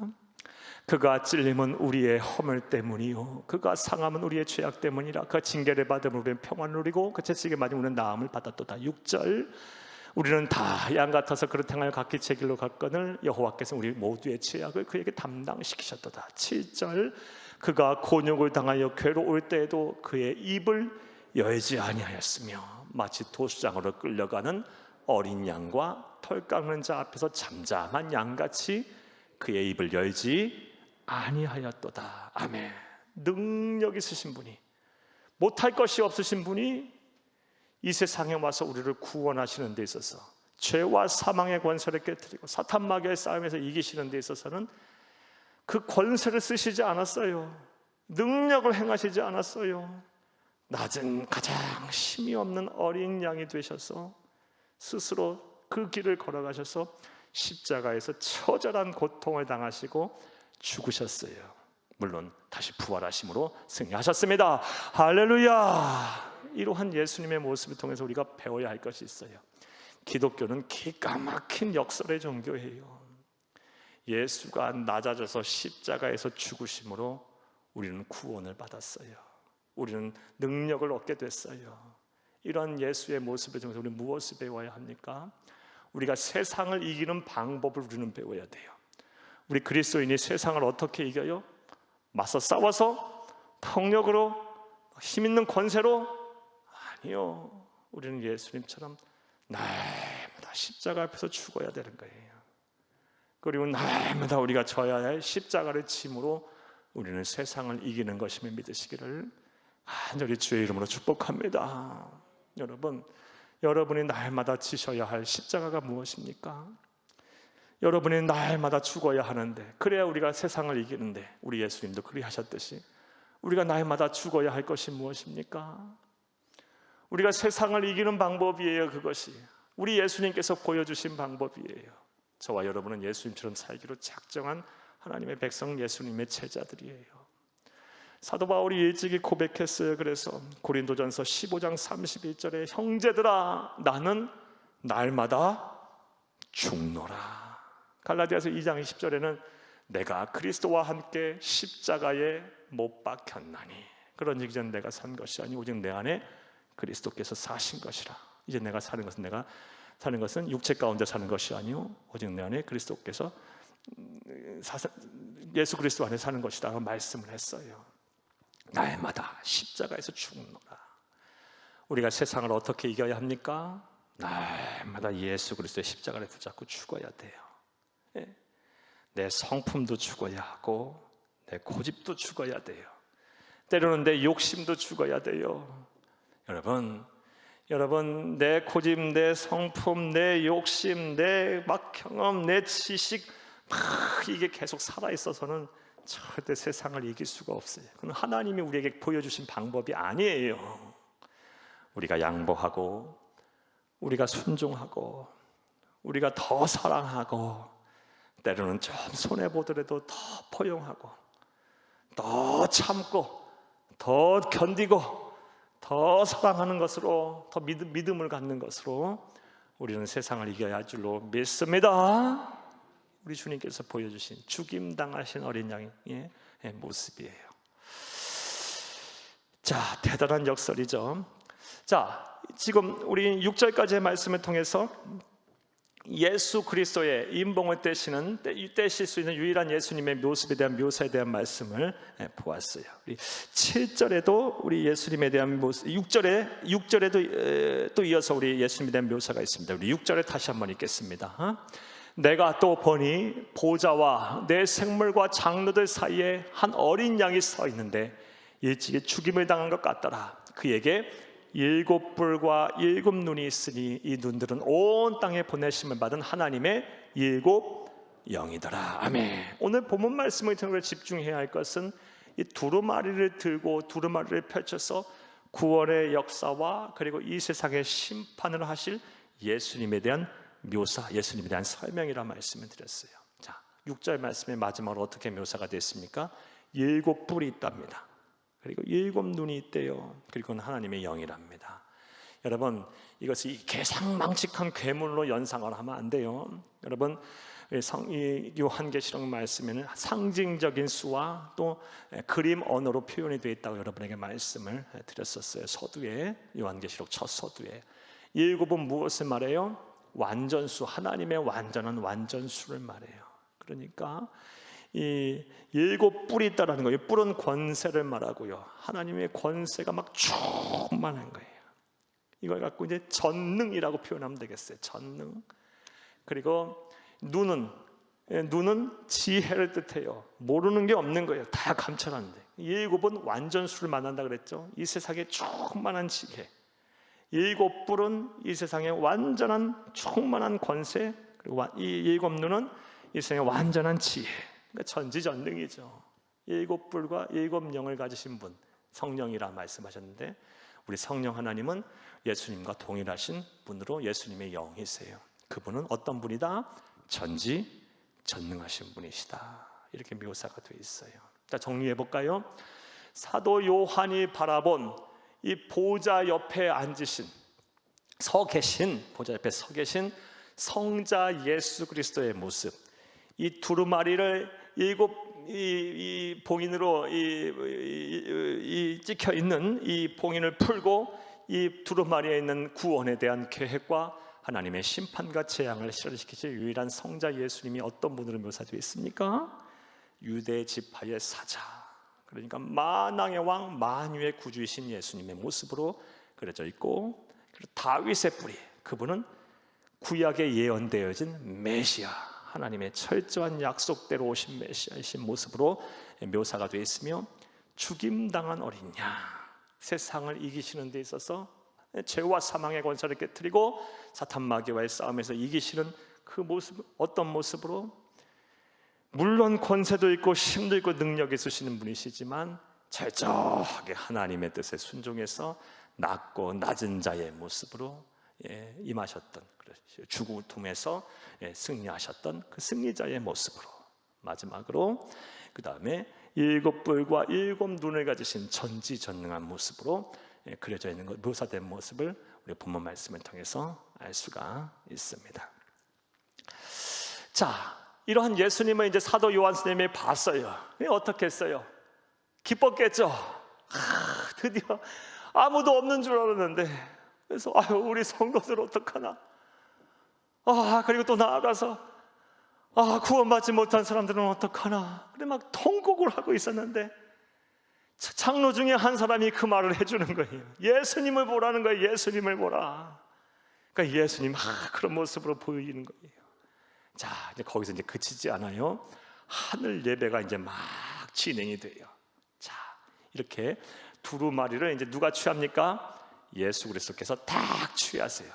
그가 찔림은 우리의 허물 때문이요 그가 상함은 우리의 죄악 때문이라. 그가 징계를 받음으로 우리는 평안을 누리고 그 채찍에 맞은 우리는 나음을 받았도다. 6절 우리는 다 양 같아서 그릇 행하여 각기 제 길로 갔거늘 여호와께서 우리 모두의 죄악을 그에게 담당시키셨도다. 7절 그가 곤욕을 당하여 괴로울 때에도 그의 입을 열지 아니하였으며 마치 도수장으로 끌려가는 어린 양과 털 깎는 자 앞에서 잠잠한 양같이 그의 입을 열지 아니하였도다. 아멘. 능력 있으신 분이, 못할 것이 없으신 분이 이 세상에 와서 우리를 구원하시는 데 있어서, 죄와 사망의 권세를 깨뜨리고 사탄 마귀의 싸움에서 이기시는 데 있어서는 그 권세를 쓰시지 않았어요. 능력을 행하시지 않았어요. 낮은 가장 힘이 없는 어린 양이 되셔서 스스로 그 길을 걸어가셔서 십자가에서 처절한 고통을 당하시고 죽으셨어요. 물론 다시 부활하심으로 승리하셨습니다. 할렐루야. 이러한 예수님의 모습을 통해서 우리가 배워야 할 것이 있어요. 기독교는 기가 막힌 역설의 종교예요. 예수가 낮아져서 십자가에서 죽으심으로 우리는 구원을 받았어요. 우리는 능력을 얻게 됐어요. 이런 예수의 모습을 통해서 우리는 무엇을 배워야 합니까? 우리가 세상을 이기는 방법을 우리는 배워야 돼요. 우리 그리스도인이 세상을 어떻게 이겨요? 맞서 싸워서? 폭력으로? 힘 있는 권세로? 아니요. 우리는 예수님처럼 날마다 십자가 앞에서 죽어야 되는 거예요. 그리고 날마다 우리가 져야 할 십자가를 짐으로 우리는 세상을 이기는 것임을 믿으시기를 간절히 주의 이름으로 축복합니다. 여러분, 여러분이 날마다 지셔야 할 십자가가 무엇입니까? 여러분이 날마다 죽어야 하는데, 그래야 우리가 세상을 이기는데, 우리 예수님도 그리 하셨듯이 우리가 날마다 죽어야 할 것이 무엇입니까? 우리가 세상을 이기는 방법이에요. 그것이 우리 예수님께서 보여주신 방법이에요. 저와 여러분은 예수님처럼 살기로 작정한 하나님의 백성, 예수님의 제자들이에요. 사도 바울이 일찍이 고백했어요. 그래서 고린도전서 15장 31절에 형제들아 나는 날마다 죽노라. 갈라디아서 2장 20절에는 내가 그리스도와 함께 십자가에 못 박혔나니 그런 얘기 전 내가 산 것이 아니 오직 내 안에 그리스도께서 사신 것이라. 이제 내가 사는 것은 육체 가운데 사는 것이 아니요 오직 내 안에 그리스도께서 예수 그리스도 안에 사는 것이라고 말씀을 했어요. 날마다 십자가에서 죽노라. 우리가 세상을 어떻게 이겨야 합니까? 날마다 예수 그리스도의 십자가를 붙잡고 죽어야 돼요. 내 성품도 죽어야 하고 내 고집도 죽어야 돼요. 때로는 내 욕심도 죽어야 돼요. 여러분 내 고집, 내 성품, 내 욕심, 내 경험, 내 지식 이게 계속 살아있어서는 절대 세상을 이길 수가 없어요. 그건 하나님이 우리에게 보여주신 방법이 아니에요. 우리가 양보하고 우리가 순종하고 우리가 더 사랑하고 때로는 좀 손해보더라도 더 포용하고 더 참고 더 견디고 더 사랑하는 것으로 더 믿음을 갖는 것으로 우리는 세상을 이겨야 할 줄로 믿습니다. 우리 주님께서 보여주신 죽임당하신 어린 양의 모습이에요. 자, 대단한 역설이죠. 자, 지금 우리 6절까지의 말씀을 통해서 예수 그리스도의 인봉을 떼실 수 있는 유일한 예수님의 모습에 대한 묘사에 대한 말씀을 보았어요. 우리 7절에도 우리 예수님에 대한 모습, 6절에도 또 이어서 우리 예수님에 대한 묘사가 있습니다. 우리 6절에 다시 한번 읽겠습니다. 내가 또 보니 보좌와 내 생물과 장로들 사이에 한 어린 양이 서 있는데 일찍이 죽임을 당한 것 같더라. 그에게 7뿔과 7눈이 있으니 이 눈들은 온 땅에 보내심을 받은 하나님의 7 영이더라. 아멘. 오늘 본문 말씀을 통해 집중해야 할 것은 이 두루마리를 들고 두루마리를 펼쳐서 구원의 역사와 그리고 이 세상의 심판을 하실 예수님에 대한 묘사, 예수님에 대한 설명이라는 말씀을 드렸어요. 자, 6절 말씀의 마지막으로 어떻게 묘사가 됐습니까? 7뿔이 있답니다. 그리고 7눈이 있대요. 그리고 하나님의 영이랍니다. 여러분, 이것이 개상망측한 괴물로 연상을 하면 안 돼요. 여러분, 요한계시록 말씀에는 상징적인 수와 또 그림 언어로 표현이 되어 있다고 여러분에게 말씀을 드렸었어요. 서두에, 요한계시록 첫 서두에 7은 무엇을 말해요? 완전수, 하나님의 완전한 완전수를 말해요. 그러니까 이 7뿔이 있다라는 거예요. 뿔은 권세를 말하고요. 하나님의 권세가 막 충만한 거예요. 이걸 갖고 이제 전능이라고 표현하면 되겠어요. 전능. 그리고 눈은 지혜를 뜻해요. 모르는 게 없는 거예요. 다 감춰놨는데 7은 완전수를 말한다 그랬죠. 이 세상에 충만한 지혜. 7뿔은 이 세상에 완전한 충만한 권세. 그리고 이 7눈은 이 세상에 완전한 지혜. 그러니까 전지전능이죠. 7뿔과 7영을 가지신 분, 성령이라 말씀하셨는데 우리 성령 하나님은 예수님과 동일하신 분으로 예수님의 영이세요. 그분은 어떤 분이다? 전지전능하신 분이시다. 이렇게 묘사가 되어 있어요. 자, 정리해 볼까요? 사도 요한이 바라본 이 보좌 옆에 앉으신, 보좌 옆에 서 계신 성자 예수 그리스도의 모습, 이 두루마리를 7 봉인으로 찍혀 있는 이 봉인을 풀고 이 두루마리에 있는 구원에 대한 계획과 하나님의 심판과 재앙을 실현시키실 유일한 성자 예수님이 어떤 분으로 묘사되어 있습니까? 유대 지파의 사자, 그러니까 만왕의 왕 만유의 구주이신 예수님의 모습으로 그려져 있고, 그리고 다윗의 뿌리, 그분은 구약에 예언되어진 메시아, 하나님의 철저한 약속대로 오신 메시아이신 모습으로 묘사가 되어 있으며, 죽임당한 어린 양, 세상을 이기시는 데 있어서 죄와 사망의 권세를 깨뜨리고 사탄 마귀와의 싸움에서 이기시는 그 모습, 어떤 모습으로? 물론 권세도 있고 힘도 있고 능력이 있으시는 분이시지만 철저하게 하나님의 뜻에 순종해서 낮고 낮은 자의 모습으로 임하셨던, 죽음을 통해서 승리하셨던 그 승리자의 모습으로, 마지막으로 그 다음에 7뿔과 7눈을 가지신 전지전능한 모습으로 그려져 있는 것, 묘사된 모습을 우리 본문 말씀을 통해서 알 수가 있습니다. 자, 이러한 예수님을 이제 사도 요한 선생님이 봤어요. 어떻게 했어요? 기뻤겠죠. 드디어 아무도 없는 줄 알았는데, 그래서 우리 성도들 어떡하나. 그리고 또 나아가서 구원받지 못한 사람들은 어떡하나. 그래 막 통곡을 하고 있었는데 장로 중에 한 사람이 그 말을 해주는 거예요. 예수님을 보라는 거예요. 예수님을 보라. 그러니까 예수님 그런 모습으로 보이는 거예요. 자, 이제 거기서 이제 그치지 않아요. 하늘 예배가 이제 막 진행이 돼요. 자, 이렇게 두루마리를 이제 누가 취합니까? 예수 그리스도께서 딱 취하세요.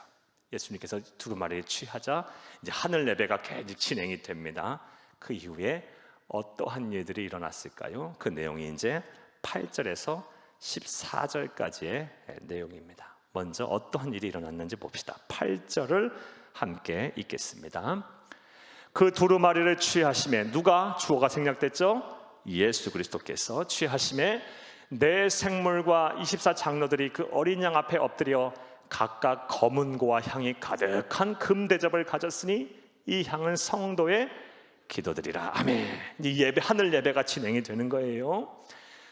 예수님께서 두루마리를 취하자 이제 하늘 예배가 계속 진행이 됩니다. 그 이후에 어떠한 일들이 일어났을까요? 그 내용이 이제 8절에서 14절까지의 내용입니다. 먼저 어떠한 일이 일어났는지 봅시다. 8절을 함께 읽겠습니다. 그 두루마리를 취하심에, 누가? 주어가 생략됐죠? 예수 그리스도께서 취하심에 내 생물과 24장로들이 그 어린 양 앞에 엎드려 각각 검은 고와 향이 가득한 금대접을 가졌으니 이 향은 성도의 기도들이라. 아멘. 이 예배, 하늘 예배가 진행이 되는 거예요.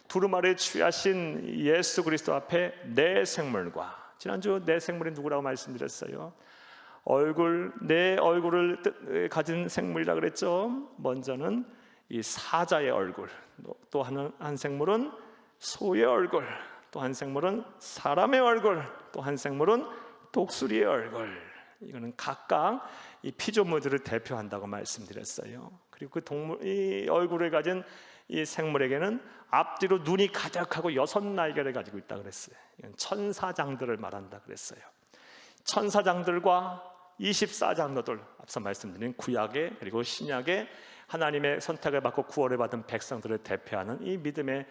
두루마리를 취하신 예수 그리스도 앞에 내 생물과, 지난주 내 생물이 누구라고 말씀드렸어요? 내 얼굴을 가진 생물이라 그랬죠. 먼저는 이 사자의 얼굴, 또 한 생물은 소의 얼굴, 또 한 생물은 사람의 얼굴, 또 한 생물은 독수리의 얼굴. 이거는 각각 이 피조물들을 대표한다고 말씀드렸어요. 그리고 그 동물, 이 얼굴을 가진 이 생물에게는 앞뒤로 눈이 가득하고 6날개를 가지고 있다 그랬어요. 이건 천사장들을 말한다 그랬어요. 천사장들과 24장로들, 앞서 말씀드린 구약의 그리고 신약의 하나님의 선택을 받고 구원을 받은 백성들을 대표하는 이 믿음의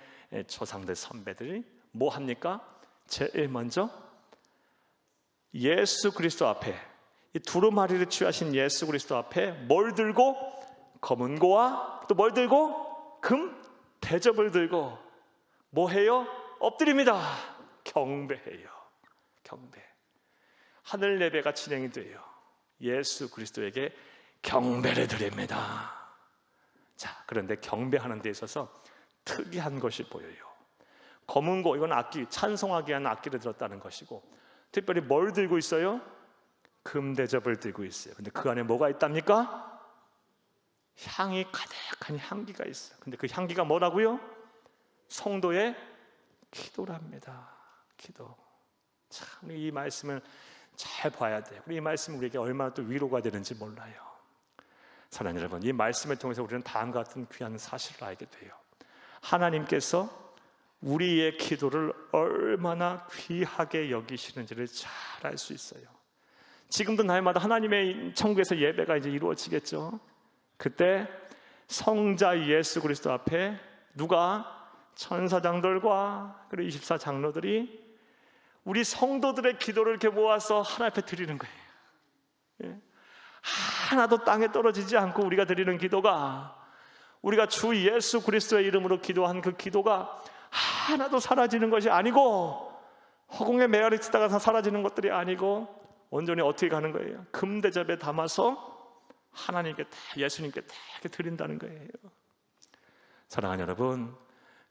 조상들, 선배들이 뭐 합니까? 제일 먼저 예수 그리스도 앞에, 이 두루마리를 취하신 예수 그리스도 앞에 뭘 들고? 검은고와 또 뭘 들고? 금 대접을 들고 뭐 해요? 엎드립니다. 경배해요. 경배. 하늘 예배가 진행이 돼요. 예수 그리스도에게 경배를 드립니다. 자, 그런데 경배하는 데 있어서 특이한 것이 보여요. 검은고, 이건 악기, 찬송하기 위한 악기를 들었다는 것이고, 특별히 뭘 들고 있어요? 금대접을 들고 있어요. 근데 그 안에 뭐가 있답니까? 향이 가득한 향기가 있어요. 근데 그 향기가 뭐라고요? 성도의 기도랍니다. 기도. 참, 우리 이 말씀을 잘 봐야 돼요. 우리 이 말씀이 우리에게 얼마나 또 위로가 되는지 몰라요. 사랑하는 여러분, 이 말씀을 통해서 우리는 다음과 같은 귀한 사실을 알게 돼요. 하나님께서 우리의 기도를 얼마나 귀하게 여기시는지를 잘 알 수 있어요. 지금도 날마다 하나님의 천국에서 예배가 이제 이루어지겠죠. 그때 성자 예수 그리스도 앞에 누가? 천사장들과 그리고 24장로들이 우리 성도들의 기도를 이렇게 모아서 하나님 앞에 드리는 거예요. 예? 하나도 땅에 떨어지지 않고 우리가 드리는 기도가, 우리가 주 예수 그리스도의 이름으로 기도한 그 기도가 하나도 사라지는 것이 아니고, 허공에 메아리 치다가 사라지는 것들이 아니고, 온전히 어떻게 가는 거예요? 금대접에 담아서 하나님께 다, 예수님께 다 이렇게 드린다는 거예요. 사랑하는 여러분,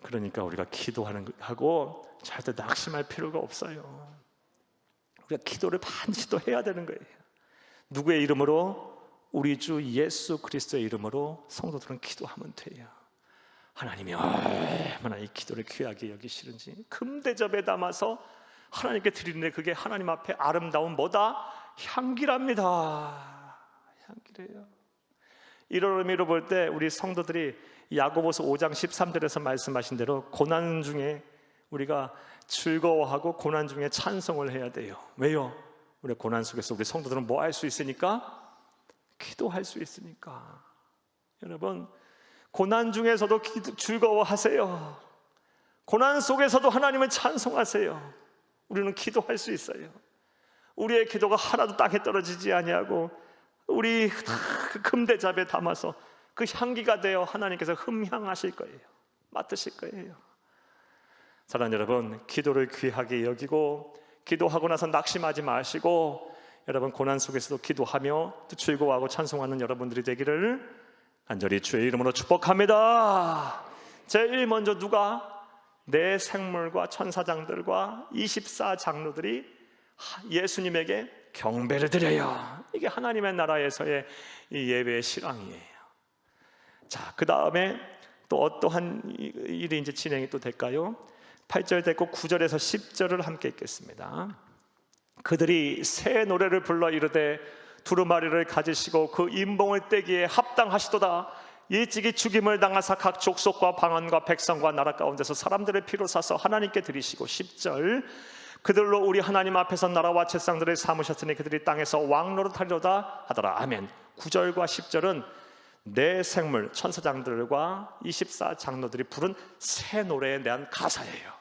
그러니까 우리가 기도하고 절대 낙심할 필요가 없어요. 우리가 기도를 반드시 또 해야 되는 거예요. 누구의 이름으로? 우리 주 예수 그리스도의 이름으로 성도들은 기도하면 돼요. 하나님이 얼마나 이 기도를 귀하게 여기시는지 금대접에 담아서 하나님께 드리는데, 그게 하나님 앞에 아름다운 뭐다? 향기랍니다. 향기래요. 이런 의미로 볼 때 우리 성도들이 야고보서 5장 13절에서 말씀하신 대로 고난 중에 우리가 즐거워하고 고난 중에 찬송을 해야 돼요. 왜요? 우리 고난 속에서 우리 성도들은 뭐 할 수 있으니까? 기도할 수 있으니까. 여러분, 고난 중에서도 즐거워하세요. 고난 속에서도 하나님을 찬송하세요. 우리는 기도할 수 있어요. 우리의 기도가 하나도 땅에 떨어지지 아니하고 우리 그 금대접에 담아서 그 향기가 되어 하나님께서 흠향하실 거예요. 맡으실 거예요. 사랑하는 여러분, 기도를 귀하게 여기고 기도하고 나서 낙심하지 마시고, 여러분 고난 속에서도 기도하며 또 즐거워하고 찬송하는 여러분들이 되기를 간절히 주의 이름으로 축복합니다. 제일 먼저 누가? 내 생물과 천사장들과 24장로들이 예수님에게 경배를 드려요. 이게 하나님의 나라에서의 이 예배의 실황이에요. 자, 그 다음에 또 어떠한 일이 이제 진행이 또 될까요? 8절 됐고 9절에서 10절을 함께 읽겠습니다. 그들이 새 노래를 불러 이르되 두루마리를 가지시고 그 인봉을 떼기에 합당하시도다. 일찍이 죽임을 당하사 각 족속과 방언과 백성과 나라 가운데서 사람들의 피로 사서 하나님께 드리시고 10절 그들로 우리 하나님 앞에서 나라와 제사장들을 삼으셨으니 그들이 땅에서 왕노릇하리로다 하더라. 아멘. 9절과 10절은 내 생물 천사장들과 24장로들이 부른 새 노래에 대한 가사예요.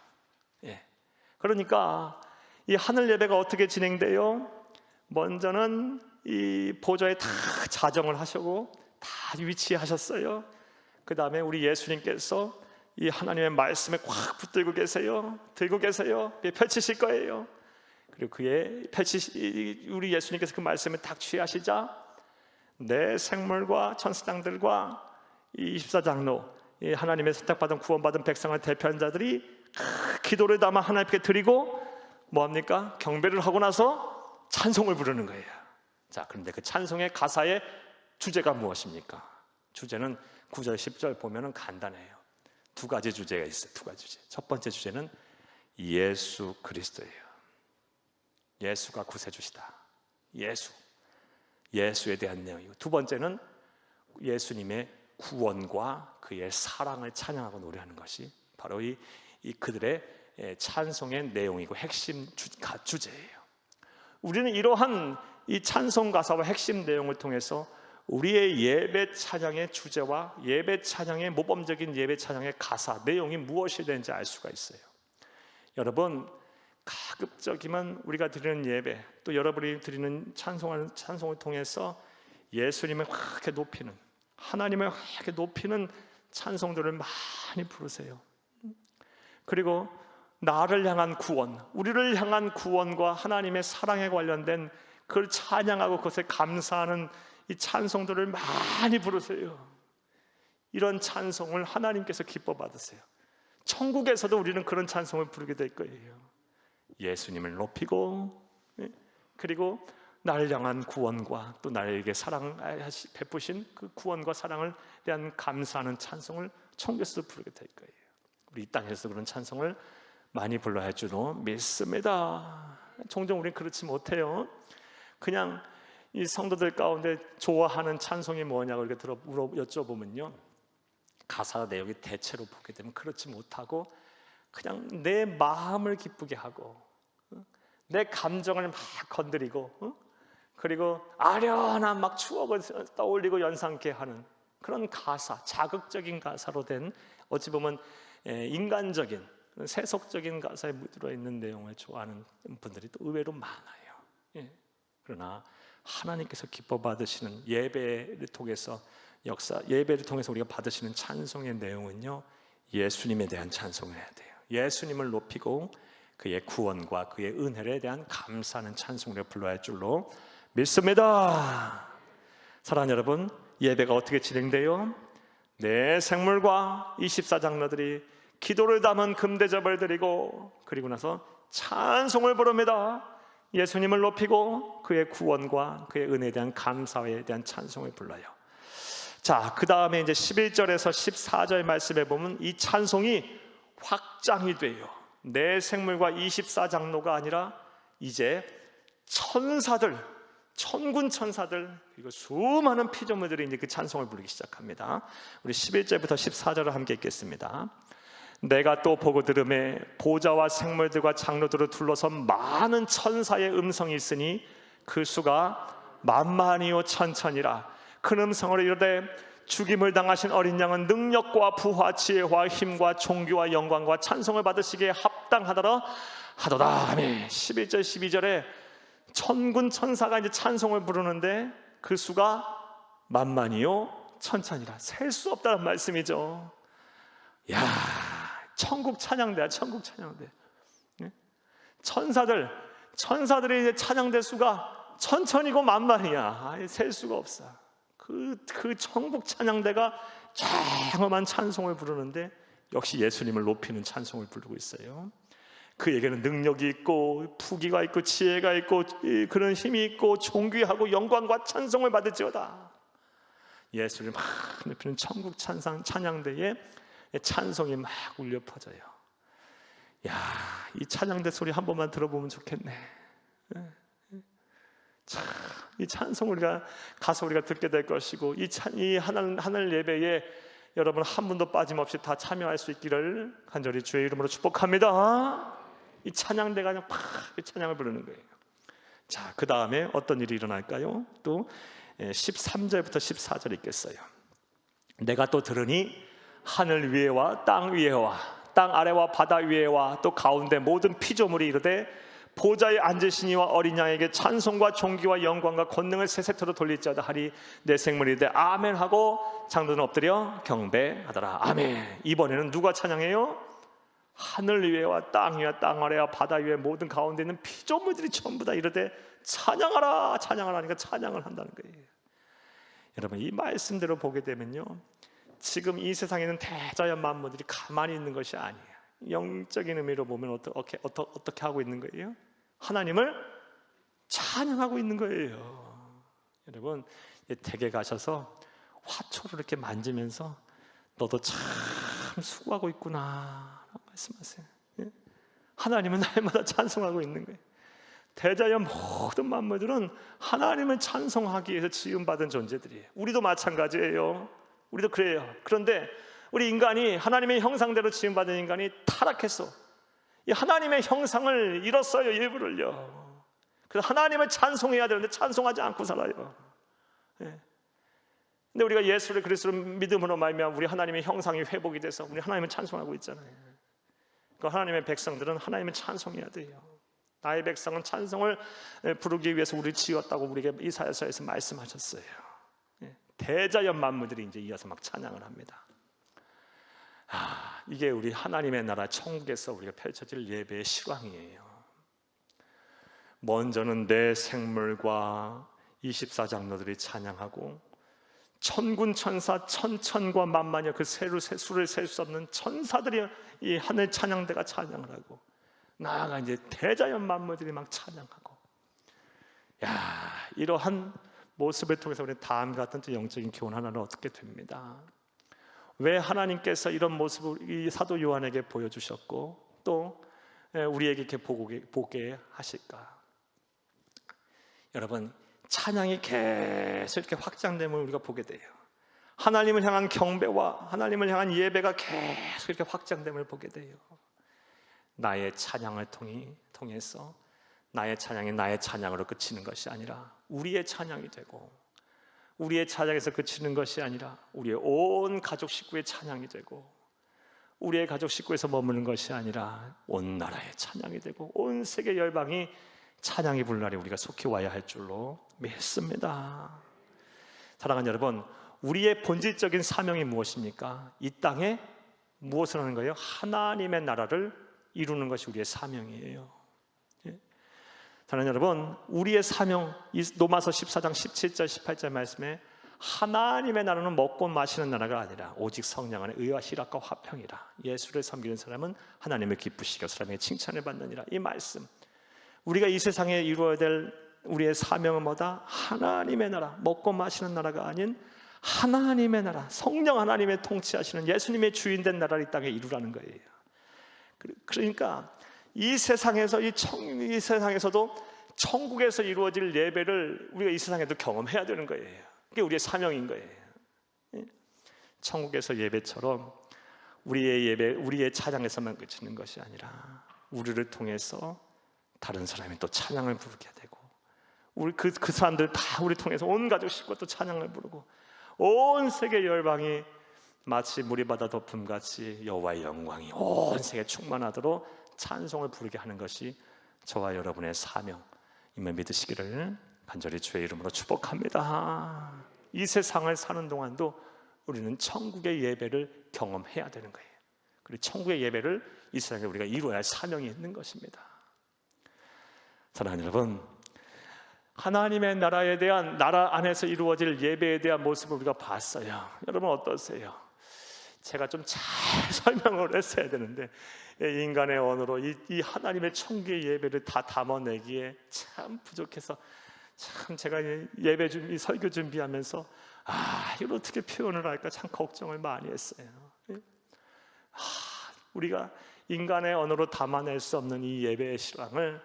예. 그러니까 이 하늘 예배가 어떻게 진행돼요? 먼저는 이 보좌에 다 자정을 하시고 다 위치하셨어요. 그 다음에 우리 예수님께서 이 하나님의 말씀에 꽉 붙들고 계세요. 들고 계세요. 펼치실 거예요. 그리고 우리 예수님께서 그 말씀에 딱 취하시자 내 생물과 천사장들과 이 24장로, 이 하나님의 선택받은 구원받은 백성을 대표한 자들이 기도를 담아 하나님께 드리고 뭐합니까? 경배를 하고 나서 찬송을 부르는 거예요. 자, 그런데 그 찬송의 가사의 주제가 무엇입니까? 주제는 9절 10절 보면은 간단해요. 두 가지 주제가 있어요. 두 가지 주제. 첫 번째 주제는 예수 그리스도예요. 예수가 구세주시다. 예수에 대한 내용이고, 두 번째는 예수님의 구원과 그의 사랑을 찬양하고 노래하는 것이 바로 이 그들의 찬송의 내용이고 핵심 주제예요. 우리는 이러한 이 찬송 가사와 핵심 내용을 통해서 우리의 예배 찬양의 주제와 예배 찬양의 모범적인 예배 찬양의 가사 내용이 무엇이 되는지 알 수가 있어요. 여러분, 가급적이면 우리가 드리는 예배, 또 여러분이 드리는 찬송을 통해서 예수님을 확 높이는, 하나님을 확 높이는 찬송들을 많이 부르세요. 그리고 나를 향한 구원, 우리를 향한 구원과 하나님의 사랑에 관련된 그걸 찬양하고 그것에 감사하는 이 찬송들을 많이 부르세요. 이런 찬송을 하나님께서 기뻐 받으세요. 천국에서도 우리는 그런 찬송을 부르게 될 거예요. 예수님을 높이고, 그리고 나를 향한 구원과 또 나에게 사랑 베푸신 그 구원과 사랑을 대한 감사하는 찬송을 천국에서도 부르게 될 거예요. 우리 이 땅에서 그런 찬송을 많이 불러야 할 줄로 믿습니다. 종종 우리는 그렇지 못해요. 그냥 이 성도들 가운데 좋아하는 찬송이 뭐냐고 이렇게 여쭤보면요, 가사 내용이 대체로 보게 되면 그렇지 못하고 그냥 내 마음을 기쁘게 하고 내 감정을 막 건드리고 그리고 아련한 막 추억을 떠올리고 연상케 하는 그런 가사, 자극적인 가사로 된, 어찌 보면 인간적인 세속적인 가사에 묻어 있는 내용을 좋아하는 분들이 또 의외로 많아요. 그러나 하나님께서 기뻐 받으시는 예배를 통해서 예배를 통해서 우리가 받으시는 찬송의 내용은요, 예수님에 대한 찬송을 해야 돼요. 예수님을 높이고 그의 구원과 그의 은혜에 대한 감사하는 찬송을 불러야 할 줄로 믿습니다. 사랑하는 여러분, 예배가 어떻게 진행돼요? 내 생물과 24장로들이 기도를 담은 금대접을 드리고 그리고 나서 찬송을 부릅니다. 예수님을 높이고 그의 구원과 그의 은혜에 대한 감사에 대한 찬송을 불러요. 자, 그 다음에 이제 11절에서 14절 말씀에 보면 이 찬송이 확장이 돼요. 내 생물과 24장로가 아니라 이제 천사들, 천군 천사들, 그리고 수많은 피조물들이 이제 그 찬송을 부르기 시작합니다. 우리 11절부터 14절을 함께 읽겠습니다. 내가 또 보고 들음에 보좌와 생물들과 장로들을 둘러선 많은 천사의 음성이 있으니 그 수가 만만이요 천천이라. 큰 음성으로 이르되 죽임을 당하신 어린 양은 능력과 부와 지혜와 힘과 존귀와 영광과 찬송을 받으시기에 합당하더라 하도다. 아멘. 11절 12절에 천군 천사가 이제 찬송을 부르는데 그 수가 만만이요 천천이라. 셀 수 없다는 말씀이죠. 야, 천국 찬양대야, 천국 찬양대. 천사들의 이제 찬양대 수가 천천이고 만만이야. 셀 수가 없어. 그 천국 찬양대가 장엄한 찬송을 부르는데 역시 예수님을 높이는 찬송을 부르고 있어요. 그에게는 능력이 있고 부귀가 있고 지혜가 있고 그런 힘이 있고 존귀하고 영광과 찬송을 받을지어다. 예수를 막 높이는 천국 찬양대에 찬송이 막 울려 퍼져요. 야, 이 찬양대 소리 한 번만 들어보면 좋겠네. 참, 이 찬송 우리가 가서 우리가 듣게 될 것이고 이 하늘 예배에 여러분 한 분도 빠짐없이 다 참여할 수 있기를 간절히 주의 이름으로 축복합니다. 이 찬양대가 그냥 팍 찬양을 부르는 거예요. 자, 그 다음에 어떤 일이 일어날까요? 또 13절부터 14절 읽겠어요. 내가 또 들으니 하늘 위에와 땅 위에와 땅 아래와 바다 위에와 또 가운데 모든 피조물이 이르되 보좌에 앉으신 이와 어린 양에게 찬송과 존귀와 영광과 권능을 세 세트로 돌릴지어다 하리. 내 생물이 이르되 아멘 하고 장로는 엎드려 경배하더라. 아멘. 이번에는 누가 찬양해요? 하늘 위에와 땅 위와 땅 아래와 바다 위에 모든 가운데 있는 피조물들이 전부 다 이르되 찬양하라 찬양하라 하니까 찬양을 한다는 거예요. 여러분, 이 말씀대로 보게 되면요, 지금 이 세상에 있는 대자연 만물들이 가만히 있는 것이 아니에요. 영적인 의미로 보면 어떻게 하고 있는 거예요? 하나님을 찬양하고 있는 거예요. 여러분, 댁에 가셔서 화초를 이렇게 만지면서 너도 참 수고하고 있구나 라고 말씀하세요. 하나님은 날마다 찬송하고 있는 거예요. 대자연 모든 만물들은 하나님을 찬송하기 위해서 지음받은 존재들이에요. 우리도 마찬가지예요. 우리도 그래요. 그런데 우리 인간이 하나님의 형상대로 지음받은 인간이 타락했어. 이 하나님의 형상을 잃었어요. 일부를요. 그래서 하나님을 찬송해야 되는데 찬송하지 않고 살아요. 근데 우리가 예수를 그리스도로 믿음으로 말미암아 우리 하나님의 형상이 회복이 돼서 우리 하나님을 찬송하고 있잖아요. 그 하나님의 백성들은 하나님을 찬송해야 돼요. 나의 백성은 찬송을 부르기 위해서 우리를 지었다고 우리에게 이사야서에서 말씀하셨어요. 대자연 만물들이 이제 이어서 막 찬양을 합니다. 이게 우리 하나님의 나라 천국에서 우리가 펼쳐질 예배의 실황이에요. 먼저는 내 생물과 24장로들이 찬양하고 천군 천사 천천과 만만여 그 수를 셀 수 없는 천사들이 이 하늘 찬양대가 찬양을 하고 나아가 이제 대자연 만물들이 막 찬양하고 이러한 모습을 통해서 우리 다음과 같은 영적인 교훈 하나를 얻게 됩니다. 왜 하나님께서 이런 모습을 이 사도 요한에게 보여주셨고 또 우리에게 이렇게 보게 하실까? 여러분, 찬양이 계속 이렇게 확장됨을 우리가 보게 돼요. 하나님을 향한 경배와 하나님을 향한 예배가 계속 이렇게 확장됨을 보게 돼요. 나의 찬양을 통해서 나의 찬양이 나의 찬양으로 그치는 것이 아니라 우리의 찬양이 되고 우리의 찬양에서 그치는 것이 아니라 우리의 온 가족 식구의 찬양이 되고 우리의 가족 식구에서 머무는 것이 아니라 온 나라의 찬양이 되고 온 세계 열방이 찬양이 부를 날에 우리가 속히 와야 할 줄로 믿습니다. 사랑하는 여러분, 우리의 본질적인 사명이 무엇입니까? 이 땅에 무엇을 하는 거예요? 하나님의 나라를 이루는 것이 우리의 사명이에요. 사랑하는 여러분, 우리의 사명, 로마서 14장 17절 18절 말씀에 하나님의 나라는 먹고 마시는 나라가 아니라 오직 성령 안에 의와 희락과 화평이라. 예수를 섬기는 사람은 하나님을 기쁘시게 사람에게 칭찬을 받느니라. 이 말씀, 우리가 이 세상에 이루어야 될 우리의 사명은 뭐다? 하나님의 나라, 먹고 마시는 나라가 아닌 하나님의 나라, 성령 하나님의 통치하시는 예수님의 주인된 나라를 이 땅에 이루라는 거예요. 그러니까 이 세상에서도 천국에서 이루어질 예배를 우리가 이 세상에도 경험해야 되는 거예요. 그게 우리의 사명인 거예요. 천국에서 예배처럼 우리의 예배, 우리의 찬양에서만 그치는 것이 아니라 우리를 통해서 다른 사람이 또 찬양을 부르게 되고 우리 그 사람들 다 우리 통해서 온 가족 식구가 또 찬양을 부르고 온 세계 열방이 마치 물이 바다 덮음같이 여호와의 영광이 온 세계에 충만하도록 찬송을 부르게 하는 것이 저와 여러분의 사명임을 믿으시기를 간절히 주의 이름으로 축복합니다. 이 세상을 사는 동안도 우리는 천국의 예배를 경험해야 되는 거예요. 그리고 천국의 예배를 이 세상에 우리가 이루어야 할 사명이 있는 것입니다. 사랑하는 여러분, 하나님의 나라에 대한 나라 안에서 이루어질 예배에 대한 모습을 우리가 봤어요. 여러분 어떠세요? 제가 좀 잘 설명을 했어야 되는데 인간의 언어로 이 하나님의 천국의 예배를 다 담아내기에 참 부족해서 참 제가 설교 준비하면서 이걸 어떻게 표현을 할까 참 걱정을 많이 했어요. 우리가 인간의 언어로 담아낼 수 없는 이 예배의 실황을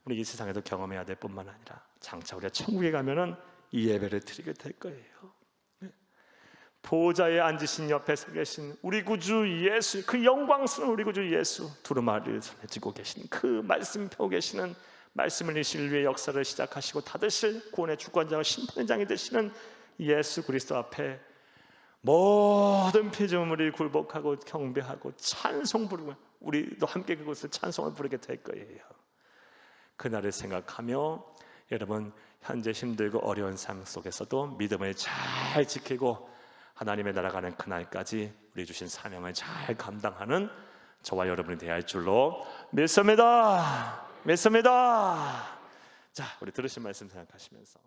우리 이 세상에도 경험해야 될 뿐만 아니라 장차 우리가 천국에 가면은 이 예배를 드리게 될 거예요. 보좌에 앉으신 옆에 서 계신 우리 구주 예수, 그 영광스러운 우리 구주 예수, 두루마리를 손에 쥐고 계신 그 말씀 펴고 계시는 말씀을 이실 위해 역사를 시작하시고 닫으실 구원의 주권자와 심판의 장이 되시는 예수 그리스도 앞에 모든 피조물이 굴복하고 경배하고 찬송 부르고 우리도 함께 그곳을 찬송을 부르게 될 거예요. 그날을 생각하며 여러분 현재 힘들고 어려운 삶 속에서도 믿음을 잘 지키고 하나님의 나라 가는 그날까지 우리 주신 사명을 잘 감당하는 저와 여러분이 되어야 할 줄로 믿습니다. 자, 우리 들으신 말씀 생각하시면서